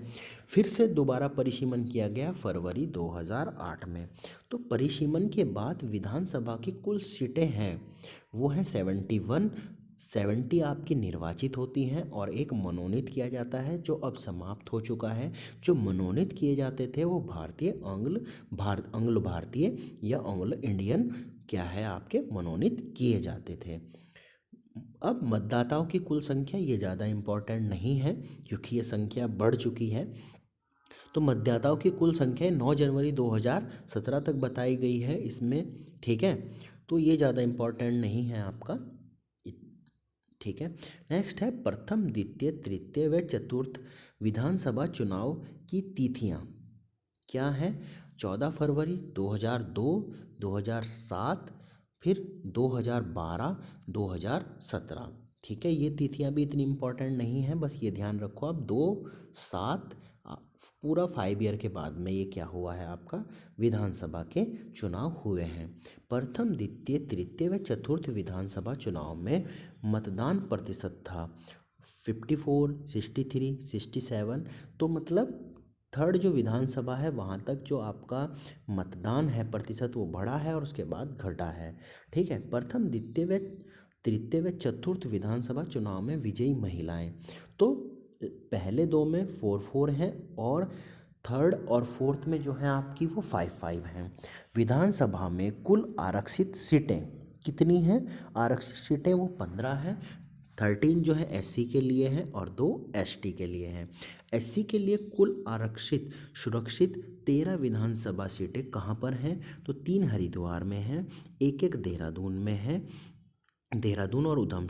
फिर से दोबारा परिसीमन किया गया फरवरी 2008 में। तो परिसीमन के बाद विधानसभा की कुल सीटें हैं वो हैं 70 आपकी निर्वाचित होती हैं और एक मनोनीत किया जाता है जो अब समाप्त हो चुका है। जो मनोनीत किए जाते थे वो आंग्ल भारतीय या एंग्लो इंडियन क्या है आपके मनोनीत किए जाते थे। अब मतदाताओं की कुल संख्या ये ज़्यादा इम्पोर्टेंट नहीं है क्योंकि ये संख्या बढ़ चुकी है। तो मतदाताओं की कुल संख्या 9 जनवरी 2017 तक बताई गई है इसमें। ठीक है। तो ये ज़्यादा इम्पोर्टेंट नहीं है आपका। ठीक है। नेक्स्ट है प्रथम, द्वितीय, तृतीय व चतुर्थ विधानसभा चुनाव की तिथियां क्या है? 14 फरवरी 2002, 2007, फिर 2012, 2017। ठीक है, ये तिथियां भी इतनी इम्पोर्टेंट नहीं है, बस ये ध्यान रखो आप 2, 7 पूरा 5 ईयर के बाद में ये क्या हुआ है आपका विधानसभा के चुनाव हुए हैं। प्रथम द्वितीय तृतीय व चतुर्थ विधानसभा चुनाव में मतदान प्रतिशत था 54, 63, 67। तो मतलब थर्ड जो विधानसभा है वहाँ तक जो आपका मतदान है प्रतिशत वो बढ़ा है और उसके बाद घटा है। ठीक है, प्रथम द्वितीय व तृतीय व चतुर्थ विधानसभा चुनाव में विजयी महिलाएं, तो पहले दो में 4-4 हैं और थर्ड और फोर्थ में जो है आपकी वो 5-5 हैं। विधानसभा में कुल आरक्षित सीटें कितनी हैं? आरक्षित सीटें वो 15 हैं। 13 जो है एससी के लिए हैं और 2 एसटी के लिए हैं। एससी के लिए कुल आरक्षित सुरक्षित 13 विधानसभा सीटें कहाँ पर हैं? तो 3 हरिद्वार में हैं, एक देहरादून में है, देहरादून और उधम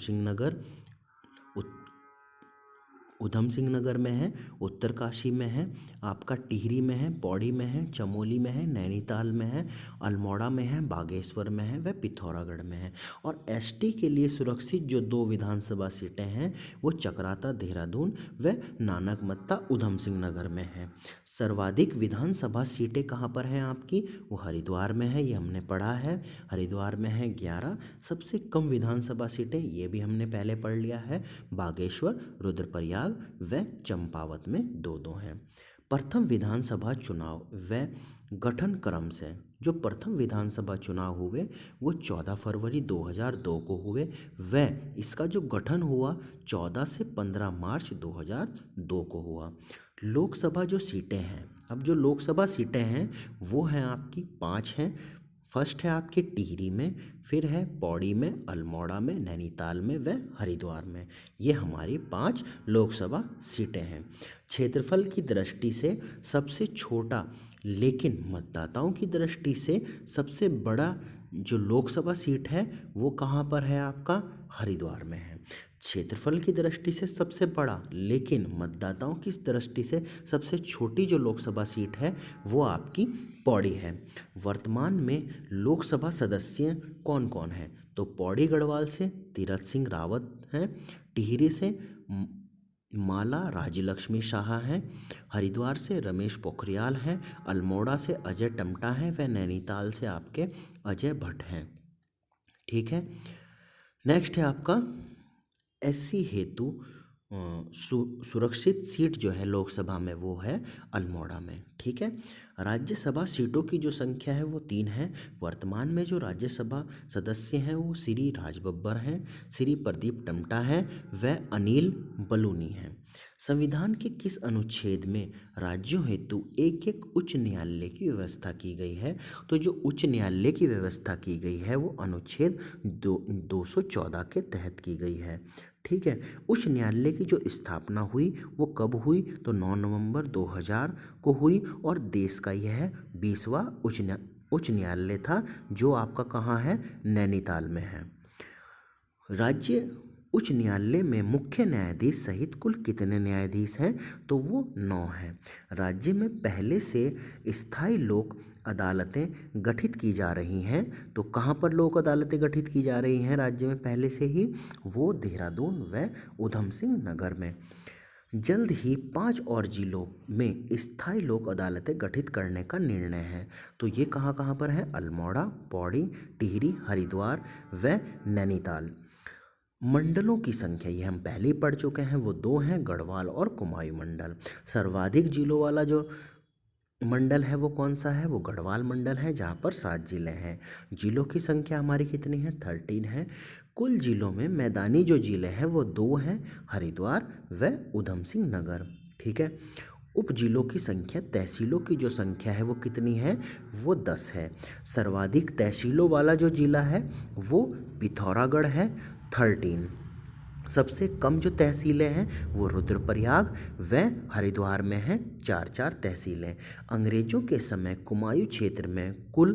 सिंह नगर में है, उत्तरकाशी में है, आपका टिहरी में है, पौड़ी में है, चमोली में है, नैनीताल में है, अल्मोड़ा में है, बागेश्वर में है व पिथौरागढ़ में है। और एसटी के लिए सुरक्षित जो 2 विधानसभा सीटें हैं वो चकराता देहरादून व नानकमत्ता उधम सिंह नगर में है। सर्वाधिक विधानसभा सीटें कहाँ पर हैं आपकी? वो हरिद्वार में है, ये हमने पढ़ा है, हरिद्वार में है 11। सबसे कम विधानसभा सीटें ये भी हमने पहले पढ़ लिया है, बागेश्वर, रुद्रप्रयाग व चंपावत में 2-2 हैं। प्रथम विधानसभा चुनाव व गठन क्रम से जो प्रथम विधानसभा चुनाव हुए वो 14 फरवरी 2002 को हुए व इसका जो गठन हुआ 14 से 15 मार्च 2002 को हुआ। लोकसभा जो सीटें हैं, अब जो लोकसभा सीटें हैं वो हैं आपकी 5 हैं। फर्स्ट है आपके टिहरी में, फिर है पौड़ी में, अल्मोड़ा में, नैनीताल में व हरिद्वार में। ये हमारी 5 लोकसभा सीटें हैं। क्षेत्रफल की दृष्टि से सबसे छोटा लेकिन मतदाताओं की दृष्टि से सबसे बड़ा जो लोकसभा सीट है वो कहाँ पर है आपका? हरिद्वार में है। क्षेत्रफल की दृष्टि से सबसे बड़ा लेकिन मतदाताओं की दृष्टि से सबसे छोटी जो लोकसभा सीट है वो आपकी पौड़ी है। वर्तमान में लोकसभा सदस्य कौन कौन है? तो पौड़ी गढ़वाल से तीरथ सिंह रावत हैं, टिहरी से माला राज्यलक्ष्मी शाह हैं, हरिद्वार से रमेश पोखरियाल हैं, अल्मोड़ा से अजय टमटा हैं व नैनीताल से आपके अजय भट्ट हैं। ठीक है, नेक्स्ट है आपका एससी हेतु सुरक्षित सीट जो है लोकसभा में वो है अल्मोड़ा में। ठीक है, राज्यसभा सीटों की जो संख्या है वो 3 है। वर्तमान में जो राज्यसभा सदस्य हैं वो श्री राज बब्बर हैं, श्री प्रदीप टमटा हैं व अनिल बलूनी हैं। संविधान के किस अनुच्छेद में राज्यों हेतु एक उच्च न्यायालय की व्यवस्था की गई है? तो जो उच्च न्यायालय की व्यवस्था की गई है वो अनुच्छेद 214 के तहत की गई है। ठीक है, उच्च न्यायालय की जो स्थापना हुई वो कब हुई? तो 9 नवंबर 2000 को हुई और देश का यह 20वां उच्च न्यायालय था जो आपका कहाँ है? नैनीताल में है। राज्य उच्च न्यायालय में मुख्य न्यायाधीश सहित कुल कितने न्यायाधीश हैं? तो वो 9 हैं। राज्य में पहले से स्थायी लोक अदालतें गठित की जा रही हैं, तो कहाँ पर लोक अदालतें गठित की जा रही हैं राज्य में पहले से ही? वो देहरादून व उधम सिंह नगर में। जल्द ही 5 और जिलों में स्थायी लोक अदालतें गठित करने का निर्णय है, तो ये कहाँ कहाँ पर है? अल्मोड़ा, पौड़ी, टिहरी, हरिद्वार व नैनीताल। मंडलों की संख्या ये हम पहले ही पढ़ चुके हैं, वो 2 हैं, गढ़वाल और कुमायूं मंडल। सर्वाधिक जिलों वाला जो मंडल है वो कौन सा है? वो गढ़वाल मंडल है जहाँ पर 7 जिले हैं। जिलों की संख्या हमारी कितनी है? 13 है। कुल जिलों में मैदानी जो जिले हैं वो 2 हैं, हरिद्वार व उधम सिंह नगर। ठीक है, उप जिलों की संख्या, तहसीलों की जो संख्या है वो कितनी है? वो 10 है। सर्वाधिक तहसीलों वाला जो जिला है वो पिथौरागढ़ है, 13। सबसे कम जो तहसीलें हैं वो रुद्रप्रयाग व हरिद्वार में हैं, 4-4 तहसीलें। अंग्रेजों के समय कुमायूं क्षेत्र में कुल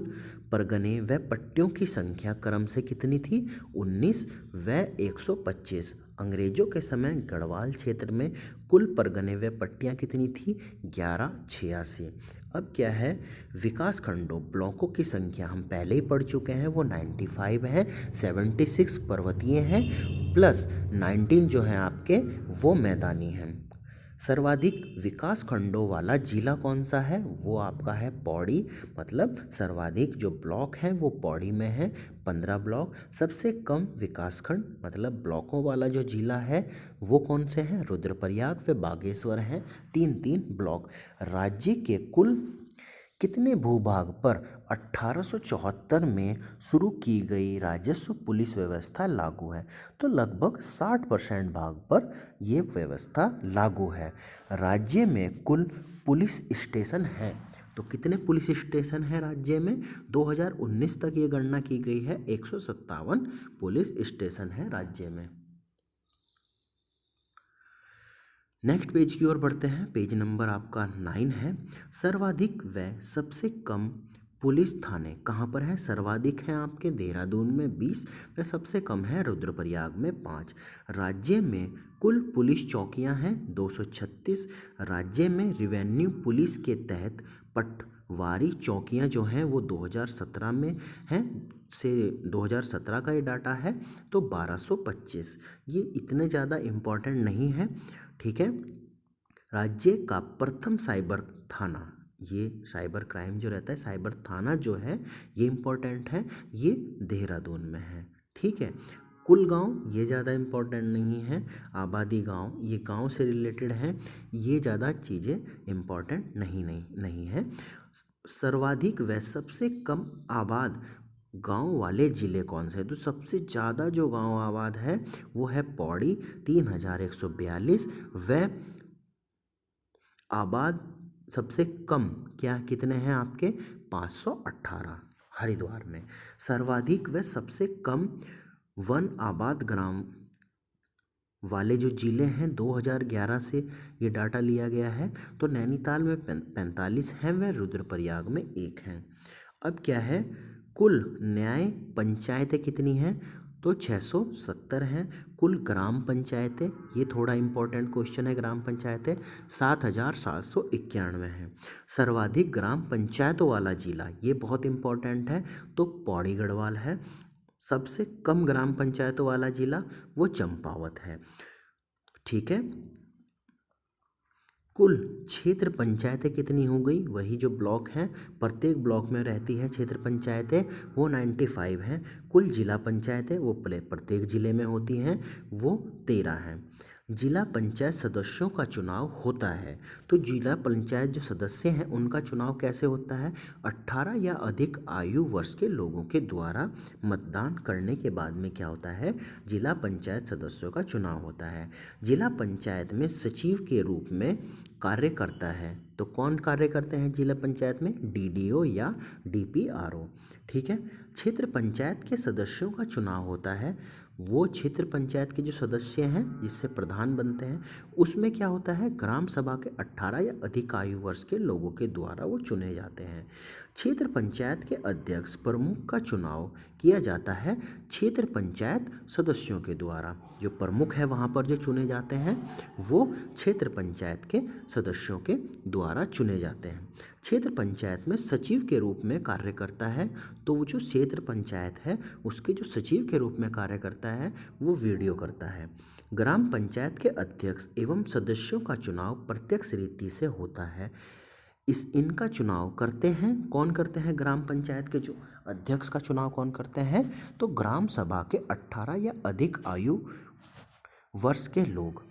परगने व पट्टियों की संख्या क्रम से कितनी थी? 19 व 125। अंग्रेजों के समय गढ़वाल क्षेत्र में कुल परगने व पट्टियाँ कितनी थी? 1186। अब क्या है, विकास खंडों ब्लॉकों की संख्या हम पहले ही पढ़ चुके हैं, वो 95 है। 76 पर्वतीय हैं प्लस 19 जो हैं आपके वो मैदानी हैं। सर्वाधिक विकास खंडों वाला जिला कौन सा है? वो आपका है पौड़ी। मतलब सर्वाधिक जो ब्लॉक हैं वो पौड़ी में है, 15 ब्लॉक। सबसे कम विकास खंड मतलब ब्लॉकों वाला जो जिला है वो कौन से हैं? रुद्रप्रयाग व बागेश्वर हैं, 3-3 ब्लॉक। राज्य के कुल कितने भूभाग पर 1874 में शुरू की गई राजस्व पुलिस व्यवस्था लागू है? तो लगभग 60% भाग पर ये व्यवस्था लागू है। राज्य में कुल पुलिस स्टेशन हैं, तो कितने पुलिस स्टेशन हैं राज्य में? 2019 तक ये गणना की गई है, 157 पुलिस स्टेशन हैं राज्य में। नेक्स्ट पेज की ओर बढ़ते हैं। पेज नंबर आपका 9 है। सर्वाधिक व सबसे कम पुलिस थाने कहाँ पर है? सर्वाधिक हैं आपके देहरादून में 20 व सबसे कम है रुद्रप्रयाग में 5। राज्य में कुल पुलिस चौकियाँ हैं 236। राज्य में रिवेन्यू पुलिस के तहत पटवारी चौकियाँ जो हैं वो 2017 में हैं, से 2017 का ये डाटा है, तो 1225। ये इतने ज़्यादा इम्पोर्टेंट नहीं है, ठीक है। राज्य का प्रथम साइबर थाना, ये साइबर क्राइम जो रहता है, साइबर थाना जो है ये इम्पोर्टेंट है, ये देहरादून में है, ठीक है। कुल गांव ये ज़्यादा इम्पोर्टेंट नहीं है। आबादी गांव, ये गांव से रिलेटेड हैं, ये ज़्यादा चीज़ें इम्पोर्टेंट नहीं है। सर्वाधिक व सबसे कम आबाद गांव वाले ज़िले कौन से हैं? तो सबसे ज़्यादा जो गांव आबाद है वो है पौड़ी, 3142। व आबाद सबसे कम क्या कितने हैं आपके? 518 हरिद्वार में। सर्वाधिक व सबसे कम वन आबाद ग्राम वाले जो ज़िले हैं 2011 से ये डाटा लिया गया है, तो नैनीताल में 45 हैं व रुद्रप्रयाग में 1 हैं। अब क्या है, कुल न्याय पंचायतें कितनी हैं? तो 670 हैं। कुल ग्राम पंचायतें, ये थोड़ा इम्पोर्टेंट क्वेश्चन है, ग्राम पंचायतें 7791 हैं। सर्वाधिक ग्राम पंचायतों वाला जिला, ये बहुत इम्पोर्टेंट है, तो पौड़ी गढ़वाल है। सबसे कम ग्राम पंचायतों वाला जिला वो चंपावत है, ठीक है। कुल क्षेत्र पंचायतें कितनी हो गई? वही जो ब्लॉक हैं, प्रत्येक ब्लॉक में रहती हैं क्षेत्र पंचायतें, वो 95 हैं। कुल जिला पंचायतें वो प्रत्येक ज़िले में होती हैं, वो 13 हैं। जिला पंचायत सदस्यों का चुनाव होता है, तो जिला पंचायत जो सदस्य हैं उनका चुनाव कैसे होता है? 18 या अधिक आयु वर्ष के लोगों के द्वारा मतदान करने के बाद में क्या होता है? जिला पंचायत सदस्यों का चुनाव होता है। जिला पंचायत में सचिव के रूप में कार्य करता है, तो कौन कार्य करते हैं जिला पंचायत में? डीडीओ या डीपीआरओ, ठीक है। क्षेत्र पंचायत के सदस्यों का चुनाव होता है, वो क्षेत्र पंचायत के जो सदस्य हैं जिससे प्रधान बनते हैं, उसमें क्या होता है? ग्राम सभा के 18 या अधिक आयु वर्ष के लोगों के द्वारा वो चुने जाते हैं। क्षेत्र पंचायत के अध्यक्ष प्रमुख का चुनाव किया जाता है क्षेत्र पंचायत सदस्यों के द्वारा। जो प्रमुख है वहाँ पर जो चुने जाते हैं वो क्षेत्र पंचायत के सदस्यों के द्वारा चुने जाते हैं। क्षेत्र पंचायत में सचिव के रूप में कार्य करता है, तो वो जो क्षेत्र पंचायत है उसके जो सचिव के रूप में कार्य करता है वो वीडियो करता है। ग्राम पंचायत के अध्यक्ष एवं सदस्यों का चुनाव प्रत्यक्ष रीति से होता है। इनका चुनाव करते हैं, कौन करते हैं? ग्राम पंचायत के जो अध्यक्ष का चुनाव कौन करते हैं? तो ग्राम सभा के 18 या अधिक आयु वर्ष के लोग,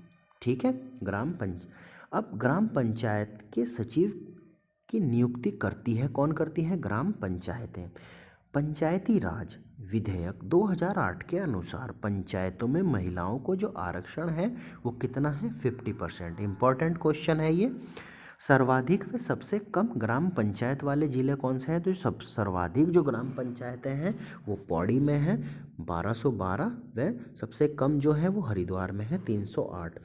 ठीक है। अब ग्राम पंचायत के सचिव की नियुक्ति करती है, कौन करती है? ग्राम पंचायतें। पंचायती राज विधेयक 2008 के अनुसार पंचायतों में महिलाओं को जो आरक्षण है वो कितना है? 50%। इम्पॉर्टेंट क्वेश्चन है ये। सर्वाधिक व सबसे कम ग्राम पंचायत वाले ज़िले कौन से हैं? तो सर्वाधिक जो ग्राम पंचायतें हैं वो पौड़ी में हैं 1212, व सबसे कम जो है वो हरिद्वार में है 308।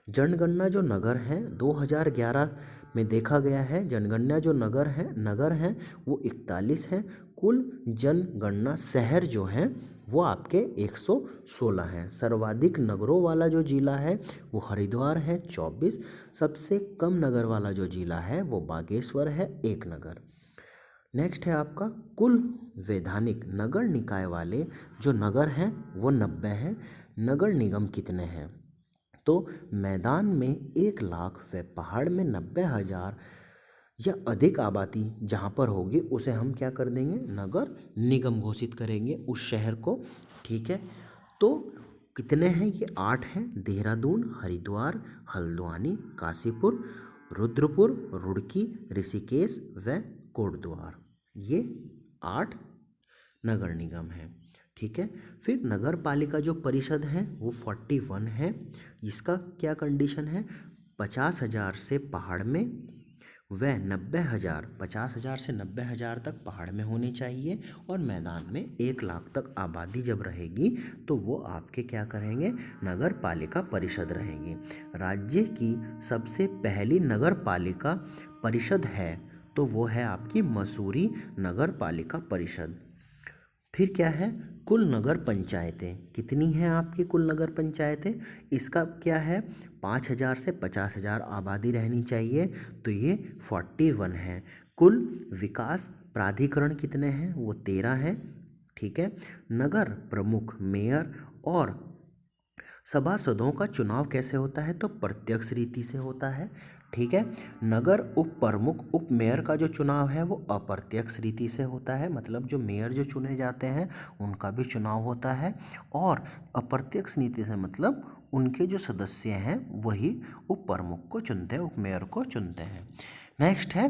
जनगणना जो नगर हैं 2011 में देखा गया है, जनगणना जो नगर हैं वो 41 हैं। कुल जनगणना शहर जो हैं वो आपके 116 हैं। सर्वाधिक नगरों वाला जो जिला है वो हरिद्वार है 24। सबसे कम नगर वाला जो जिला है वो बागेश्वर है 1 नगर। नेक्स्ट है आपका कुल वैधानिक नगर निकाय वाले जो नगर हैं वो 90 हैं। नगर निगम कितने हैं? तो मैदान में 1 लाख व पहाड़ में 90,000 या अधिक आबादी जहाँ पर होगी उसे हम क्या कर देंगे? नगर निगम घोषित करेंगे उस शहर को। ठीक है, तो कितने हैं ये? 8 हैं। देहरादून, हरिद्वार, हल्द्वानी, काशीपुर, रुद्रपुर, रुड़की, ऋषिकेश व कोटद्वार, ये 8 नगर निगम हैं। ठीक है, फिर नगर पालिका जो परिषद है वो 41 है। इसका क्या कंडीशन है? 50,000 से पहाड़ में व 90,000, 50,000 से 90,000 तक पहाड़ में होनी चाहिए और मैदान में 1 लाख तक आबादी जब रहेगी तो वो आपके क्या करेंगे? नगर पालिका परिषद रहेंगी। राज्य की सबसे पहली नगर पालिका परिषद है तो वो है आपकी मसूरी नगर पालिका परिषद। फिर क्या है? कुल नगर पंचायतें कितनी हैं आपकी? कुल नगर पंचायतें इसका क्या है? 5,000 से 50,000 आबादी रहनी चाहिए तो ये 41 है। कुल विकास प्राधिकरण कितने हैं? वो 13 हैं। ठीक है, नगर प्रमुख, मेयर और सभासदों का चुनाव कैसे होता है? तो प्रत्यक्ष रीति से होता है। ठीक है, नगर उप प्रमुख, उप मेयर का जो चुनाव है वो अप्रत्यक्ष रीति से होता है, मतलब जो मेयर जो चुने जाते हैं उनका भी चुनाव होता है। और अप्रत्यक्ष नीति से मतलब उनके जो सदस्य हैं वही उप प्रमुख को चुनते हैं, उप मेयर को चुनते हैं। नेक्स्ट है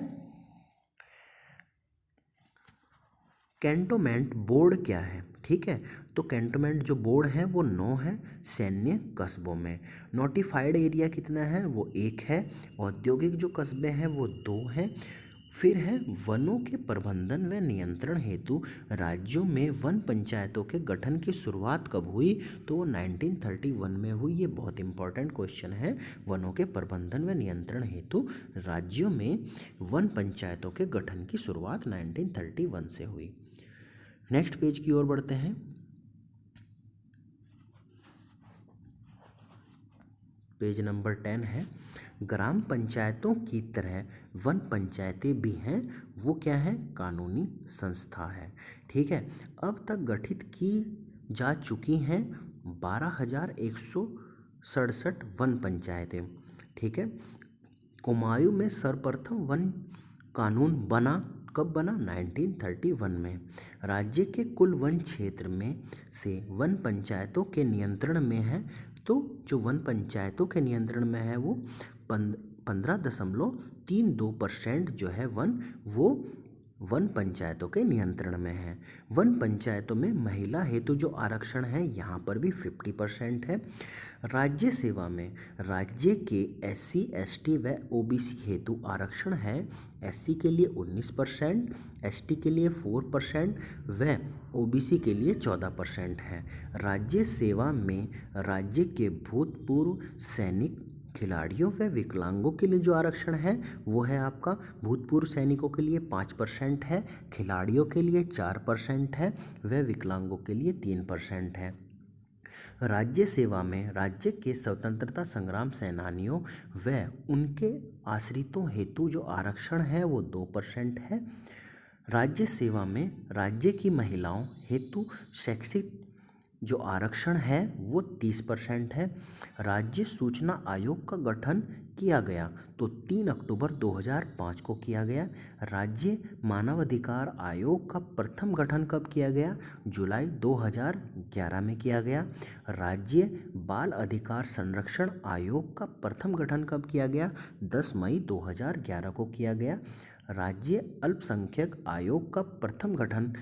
कैंटोनमेंट बोर्ड क्या है? ठीक है, तो कैंटोनमेंट जो बोर्ड है वो 9 है सैन्य कस्बों में। नोटिफाइड एरिया कितना है? वो 1 है। औद्योगिक जो कस्बे हैं वो 2 हैं। फिर है वनों के प्रबंधन व नियंत्रण हेतु राज्यों में वन पंचायतों के गठन की शुरुआत कब हुई? तो वो 1931 में हुई। ये बहुत इंपॉर्टेंट क्वेश्चन है। वनों के प्रबंधन व नियंत्रण हेतु राज्यों में वन पंचायतों के गठन की शुरुआत 1931 से हुई। नेक्स्ट पेज की ओर बढ़ते हैं। पेज नंबर 10 है ग्राम पंचायतों की तरह वन पंचायतें भी हैं। वो क्या है? कानूनी संस्था है। ठीक है, अब तक गठित की जा चुकी हैं 12,167 वन पंचायतें। ठीक है, कुमायूं में सर्वप्रथम वन कानून बना कब बना? 1931 में। राज्य के कुल वन क्षेत्र में से वन पंचायतों के नियंत्रण में है, तो जो वन पंचायतों के नियंत्रण में है वो 15.32% जो है वो वन पंचायतों के नियंत्रण में है। वन पंचायतों में महिला हेतु जो आरक्षण है यहाँ पर भी 50% है। राज्य सेवा में राज्य के SC, ST व OBC हेतु आरक्षण है। SC के लिए 19%, ST के लिए 4% व OBC के लिए 14% है। राज्य सेवा में राज्य के भूतपूर्व सैनिक, खिलाड़ियों व विकलांगों के लिए जो आरक्षण है वो है आपका भूतपूर्व सैनिकों के लिए 5% है, खिलाड़ियों के लिए 4% है व विकलांगों के लिए 3% है। राज्य सेवा में राज्य के स्वतंत्रता संग्राम सेनानियों व उनके आश्रितों हेतु जो आरक्षण है वो 2% है। राज्य सेवा में राज्य की महिलाओं हेतु शैक्षिक जो आरक्षण है वो 30% है। राज्य सूचना आयोग का गठन किया गया तो 3 अक्टूबर 2005 को किया गया। राज्य मानवाधिकार आयोग का प्रथम गठन कब किया गया? जुलाई 2011 में किया गया। राज्य बाल अधिकार संरक्षण आयोग का प्रथम गठन कब किया गया? 10 मई 2011 को किया गया। राज्य अल्पसंख्यक आयोग का प्रथम गठन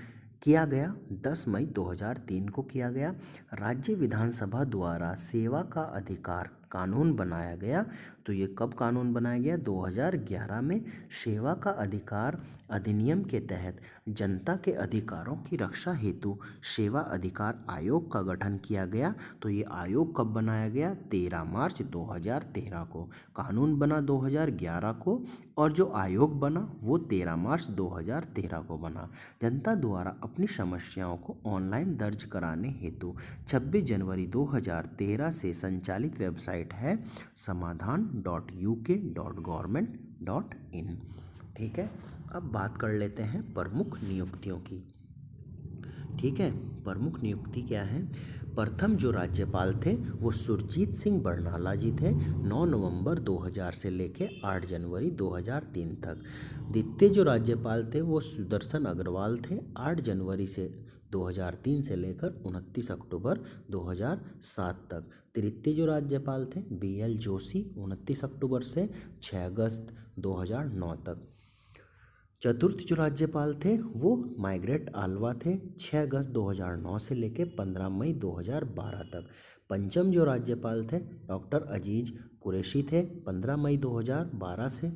किया गया 10 मई 2003 को किया गया। राज्य विधानसभा द्वारा सेवा का अधिकार कानून बनाया गया तो ये कब कानून बनाया गया? 2011 में। सेवा का अधिकार अधिनियम के तहत जनता के अधिकारों की रक्षा हेतु सेवा अधिकार आयोग का गठन किया गया। तो ये आयोग कब बनाया गया? 13 मार्च 2013 को। कानून बना 2011 को और जो आयोग बना वो 13 मार्च 2013 को बना। जनता द्वारा अपनी समस्याओं को ऑनलाइन दर्ज कराने हेतु 26 जनवरी 2013 से संचालित वेबसाइट है समाधान.uk.government.in। ठीक है, अब बात कर लेते हैं प्रमुख नियुक्तियों की। ठीक है, प्रमुख नियुक्ति क्या है? प्रथम जो राज्यपाल थे वो सुरजीत सिंह बरनाला जी थे, 9 नवंबर 2000 से लेके 8 जनवरी 2003 तक। द्वितीय जो राज्यपाल थे वो सुदर्शन अग्रवाल थे, 8 जनवरी से 2003 से लेकर 29 अक्टूबर 2007 तक। तृतीय जो राज्यपाल थे BL जोशी, 29 अक्टूबर से 6 अगस्त 2009 तक। चतुर्थ जो राज्यपाल थे वो मार्गरेट आल्वा थे, 6 अगस्त 2009 से लेकर 15 मई 2012 तक। पंचम जो राज्यपाल थे डॉक्टर अजीज कुरैशी थे, 15 मई 2012 से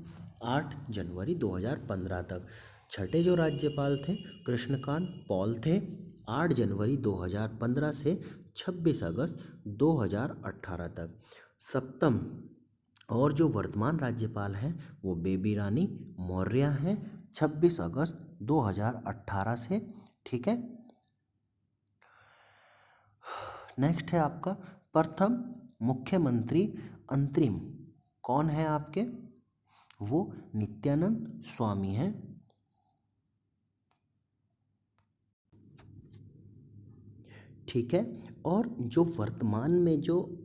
8 जनवरी 2015 तक। छठे जो राज्यपाल थे कृष्णकांत पॉल थे, 8 जनवरी 2015 से 26 अगस्त 2018 तक। सप्तम और जो वर्तमान राज्यपाल हैं वो बेबी रानी मौर्य हैं, 26 अगस्त 2018 से। ठीक है, नेक्स्ट है आपका प्रथम मुख्यमंत्री अंतरिम कौन है आपके? वो नित्यानंद स्वामी हैं। ठीक है, और जो वर्तमान में जो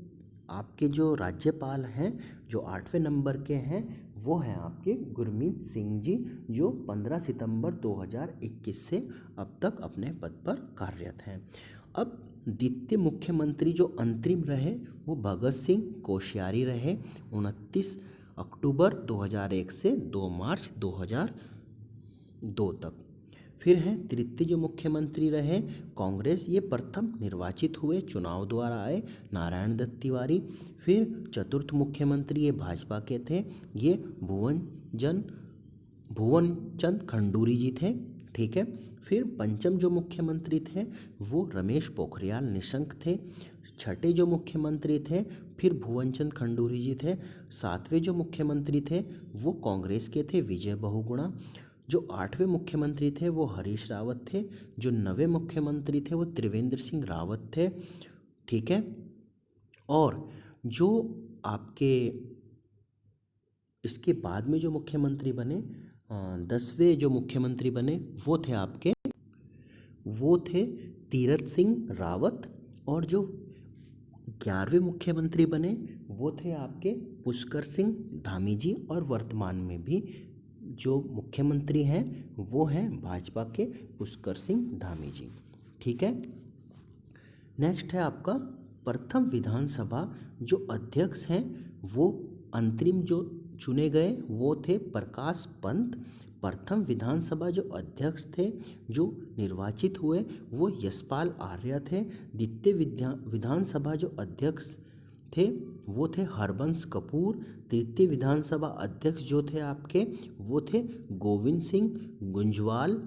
आपके जो राज्यपाल हैं जो 8वें नंबर के हैं वो हैं आपके गुरमीत सिंह जी, जो 15 सितंबर 2021 से अब तक अपने पद पर कार्यरत हैं। अब द्वितीय मुख्यमंत्री जो अंतरिम रहे वो भगत सिंह कोश्यारी रहे, 29 अक्टूबर 2001 से 2 मार्च 2002 तक। फिर हैं तृतीय जो मुख्यमंत्री रहे कांग्रेस, ये प्रथम निर्वाचित हुए, चुनाव द्वारा आए, नारायण दत्त तिवारी। फिर चतुर्थ मुख्यमंत्री ये भाजपा के थे, ये भुवनचंद खंडूरी जी थे। ठीक है, फिर पंचम जो मुख्यमंत्री थे वो रमेश पोखरियाल निशंक थे। छठे जो मुख्यमंत्री थे फिर भुवनचंद खंडूरी जी थे। सातवें जो मुख्यमंत्री थे वो कांग्रेस के थे, विजय बहुगुणा। जो 8वें मुख्यमंत्री थे वो हरीश रावत थे। जो 9वें मुख्यमंत्री थे वो त्रिवेंद्र सिंह रावत थे। ठीक है, और जो आपके इसके बाद में जो मुख्यमंत्री बने 10वें जो मुख्यमंत्री बने वो थे तीरथ सिंह रावत। और जो 11वें मुख्यमंत्री बने वो थे आपके पुष्कर सिंह धामी जी। और वर्तमान में भी जो मुख्यमंत्री हैं वो हैं भाजपा के पुष्कर सिंह धामी जी। ठीक है, नेक्स्ट है आपका प्रथम विधानसभा जो अध्यक्ष हैं वो अंतरिम जो चुने गए वो थे प्रकाश पंत। प्रथम विधानसभा जो अध्यक्ष थे जो निर्वाचित हुए वो यशपाल आर्य थे। द्वितीय विधानसभा जो अध्यक्ष थे वो थे हरबंश कपूर। तृतीय विधानसभा अध्यक्ष जो थे आपके वो थे गोविंद सिंह गुंजवाल।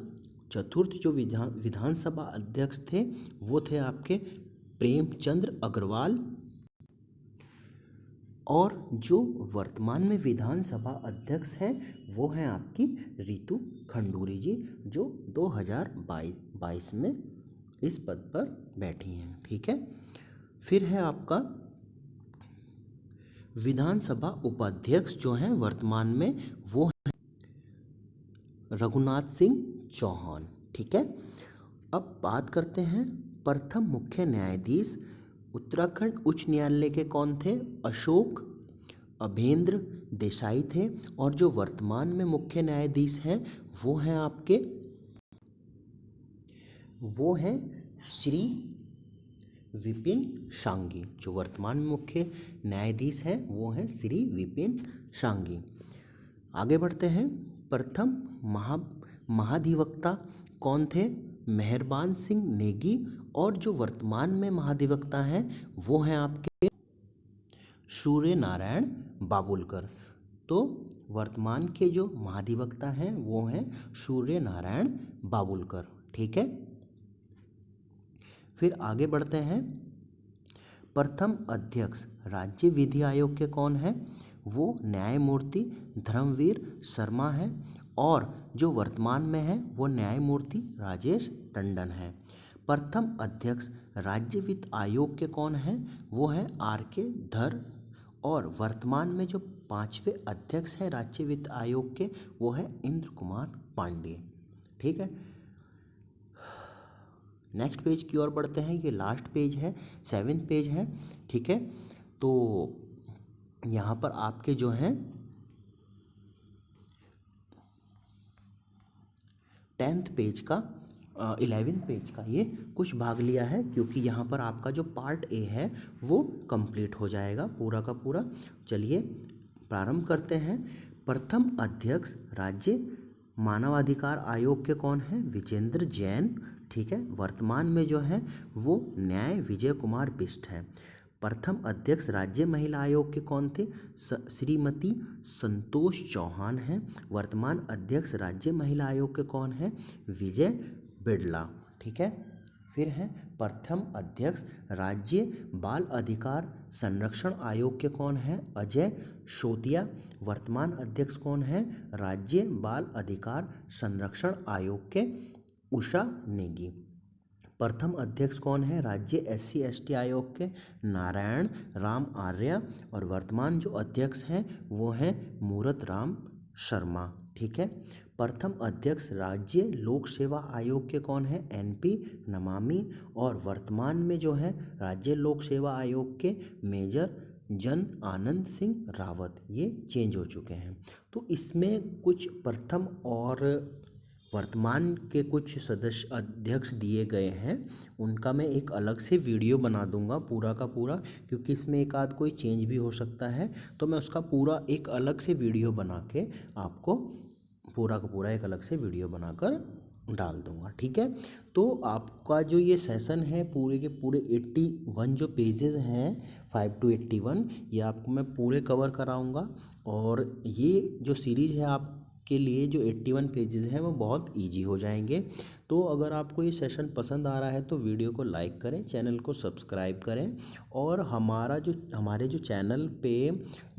चतुर्थ जो विधानसभा अध्यक्ष थे वो थे आपके प्रेमचंद्र अग्रवाल। और जो वर्तमान में विधानसभा अध्यक्ष हैं वो हैं आपकी रितु खंडूरी जी, जो 2022 में इस पद पर बैठी हैं। ठीक है, फिर है आपका विधानसभा उपाध्यक्ष जो हैं वर्तमान में वो हैं रघुनाथ सिंह चौहान। ठीक है, अब बात करते हैं प्रथम मुख्य न्यायाधीश उत्तराखंड उच्च न्यायालय के कौन थे? अशोक अभेंद्र देसाई थे। और जो वर्तमान में मुख्य न्यायाधीश हैं वो हैं श्री विपिन सांघी। जो वर्तमान में मुख्य न्यायाधीश हैं वो हैं श्री विपिन सांघी। आगे बढ़ते हैं, प्रथम महाधिवक्ता कौन थे? मेहरबान सिंह नेगी। और जो वर्तमान में महाधिवक्ता हैं वो हैं आपके सूर्य नारायण बाबुलकर। तो वर्तमान के जो महाधिवक्ता हैं वो हैं सूर्य नारायण बाबुलकर। ठीक है, फिर आगे बढ़ते हैं। प्रथम अध्यक्ष राज्य विधि आयोग के कौन है? वो न्यायमूर्ति धर्मवीर शर्मा है, और जो वर्तमान में है वो न्यायमूर्ति राजेश टंडन है। प्रथम अध्यक्ष राज्य वित्त आयोग के कौन हैं? वो हैं RK धर, और वर्तमान में जो 5वें अध्यक्ष हैं राज्य वित्त आयोग के वो है इंद्र कुमार पांडे। ठीक है, नेक्स्ट पेज की ओर बढ़ते हैं। ये लास्ट पेज है, 7th पेज है। ठीक है, तो यहाँ पर आपके जो हैं 10th पेज का 11th पेज का ये कुछ भाग लिया है, क्योंकि यहाँ पर आपका जो पार्ट ए है वो कंप्लीट हो जाएगा पूरा का पूरा। चलिए प्रारंभ करते हैं। प्रथम अध्यक्ष राज्य मानवाधिकार आयोग के कौन हैं? विजेंद्र जैन। ठीक है, वर्तमान में जो है वो न्याय विजय कुमार बिष्ट है। प्रथम अध्यक्ष राज्य महिला आयोग के कौन थे? श्रीमती संतोष चौहान हैं। वर्तमान अध्यक्ष राज्य महिला आयोग के कौन हैं? विजय बिड़ला। ठीक है, फिर हैं प्रथम अध्यक्ष राज्य बाल अधिकार संरक्षण आयोग के कौन हैं? अजय शोतिया। वर्तमान अध्यक्ष कौन हैं? राज्य बाल अधिकार संरक्षण आयोग के उषा नेगी। प्रथम अध्यक्ष कौन है? राज्य SC ST आयोग के नारायण राम आर्य, और वर्तमान जो अध्यक्ष हैं वो हैं मूरत राम शर्मा। ठीक है, प्रथम अध्यक्ष राज्य लोक सेवा आयोग के कौन है? NP नमामी, और वर्तमान में जो है राज्य लोक सेवा आयोग के मेजर जन आनंद सिंह रावत, ये चेंज हो चुके हैं। तो इसमें कुछ प्रथम और वर्तमान के कुछ सदस्य अध्यक्ष दिए गए हैं, उनका मैं एक अलग से वीडियो बना दूंगा पूरा का पूरा, क्योंकि इसमें एक आध कोई चेंज भी हो सकता है, तो मैं उसका पूरा एक अलग से वीडियो बना के आपको पूरा का पूरा एक अलग से वीडियो बनाकर डाल दूंगा। ठीक है, तो आपका जो ये सेशन है पूरे के पूरे 81 जो पेजेस हैं 5 to 81, ये आपको मैं पूरे कवर कराऊंगा, और ये जो सीरीज़ है आप के लिए जो 81 पेजेस हैं वो बहुत इजी हो जाएंगे। तो अगर आपको ये सेशन पसंद आ रहा है तो वीडियो को लाइक करें, चैनल को सब्सक्राइब करें, और हमारे जो चैनल पे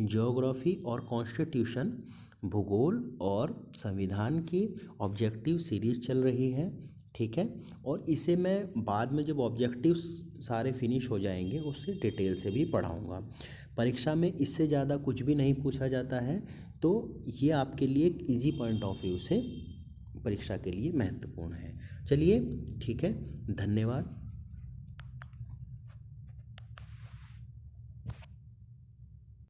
ज्योग्राफी और कॉन्स्टिट्यूशन, भूगोल और संविधान की ऑब्जेक्टिव सीरीज़ चल रही है। ठीक है, और इसे मैं बाद में जब ऑब्जेक्टिव्स सारे फिनिश हो जाएंगे उससे डिटेल से भी पढ़ाऊँगा। परीक्षा में इससे ज़्यादा कुछ भी नहीं पूछा जाता है, तो ये आपके लिए एक इजी पॉइंट ऑफ व्यू से परीक्षा के लिए महत्वपूर्ण है। चलिए ठीक है, धन्यवाद।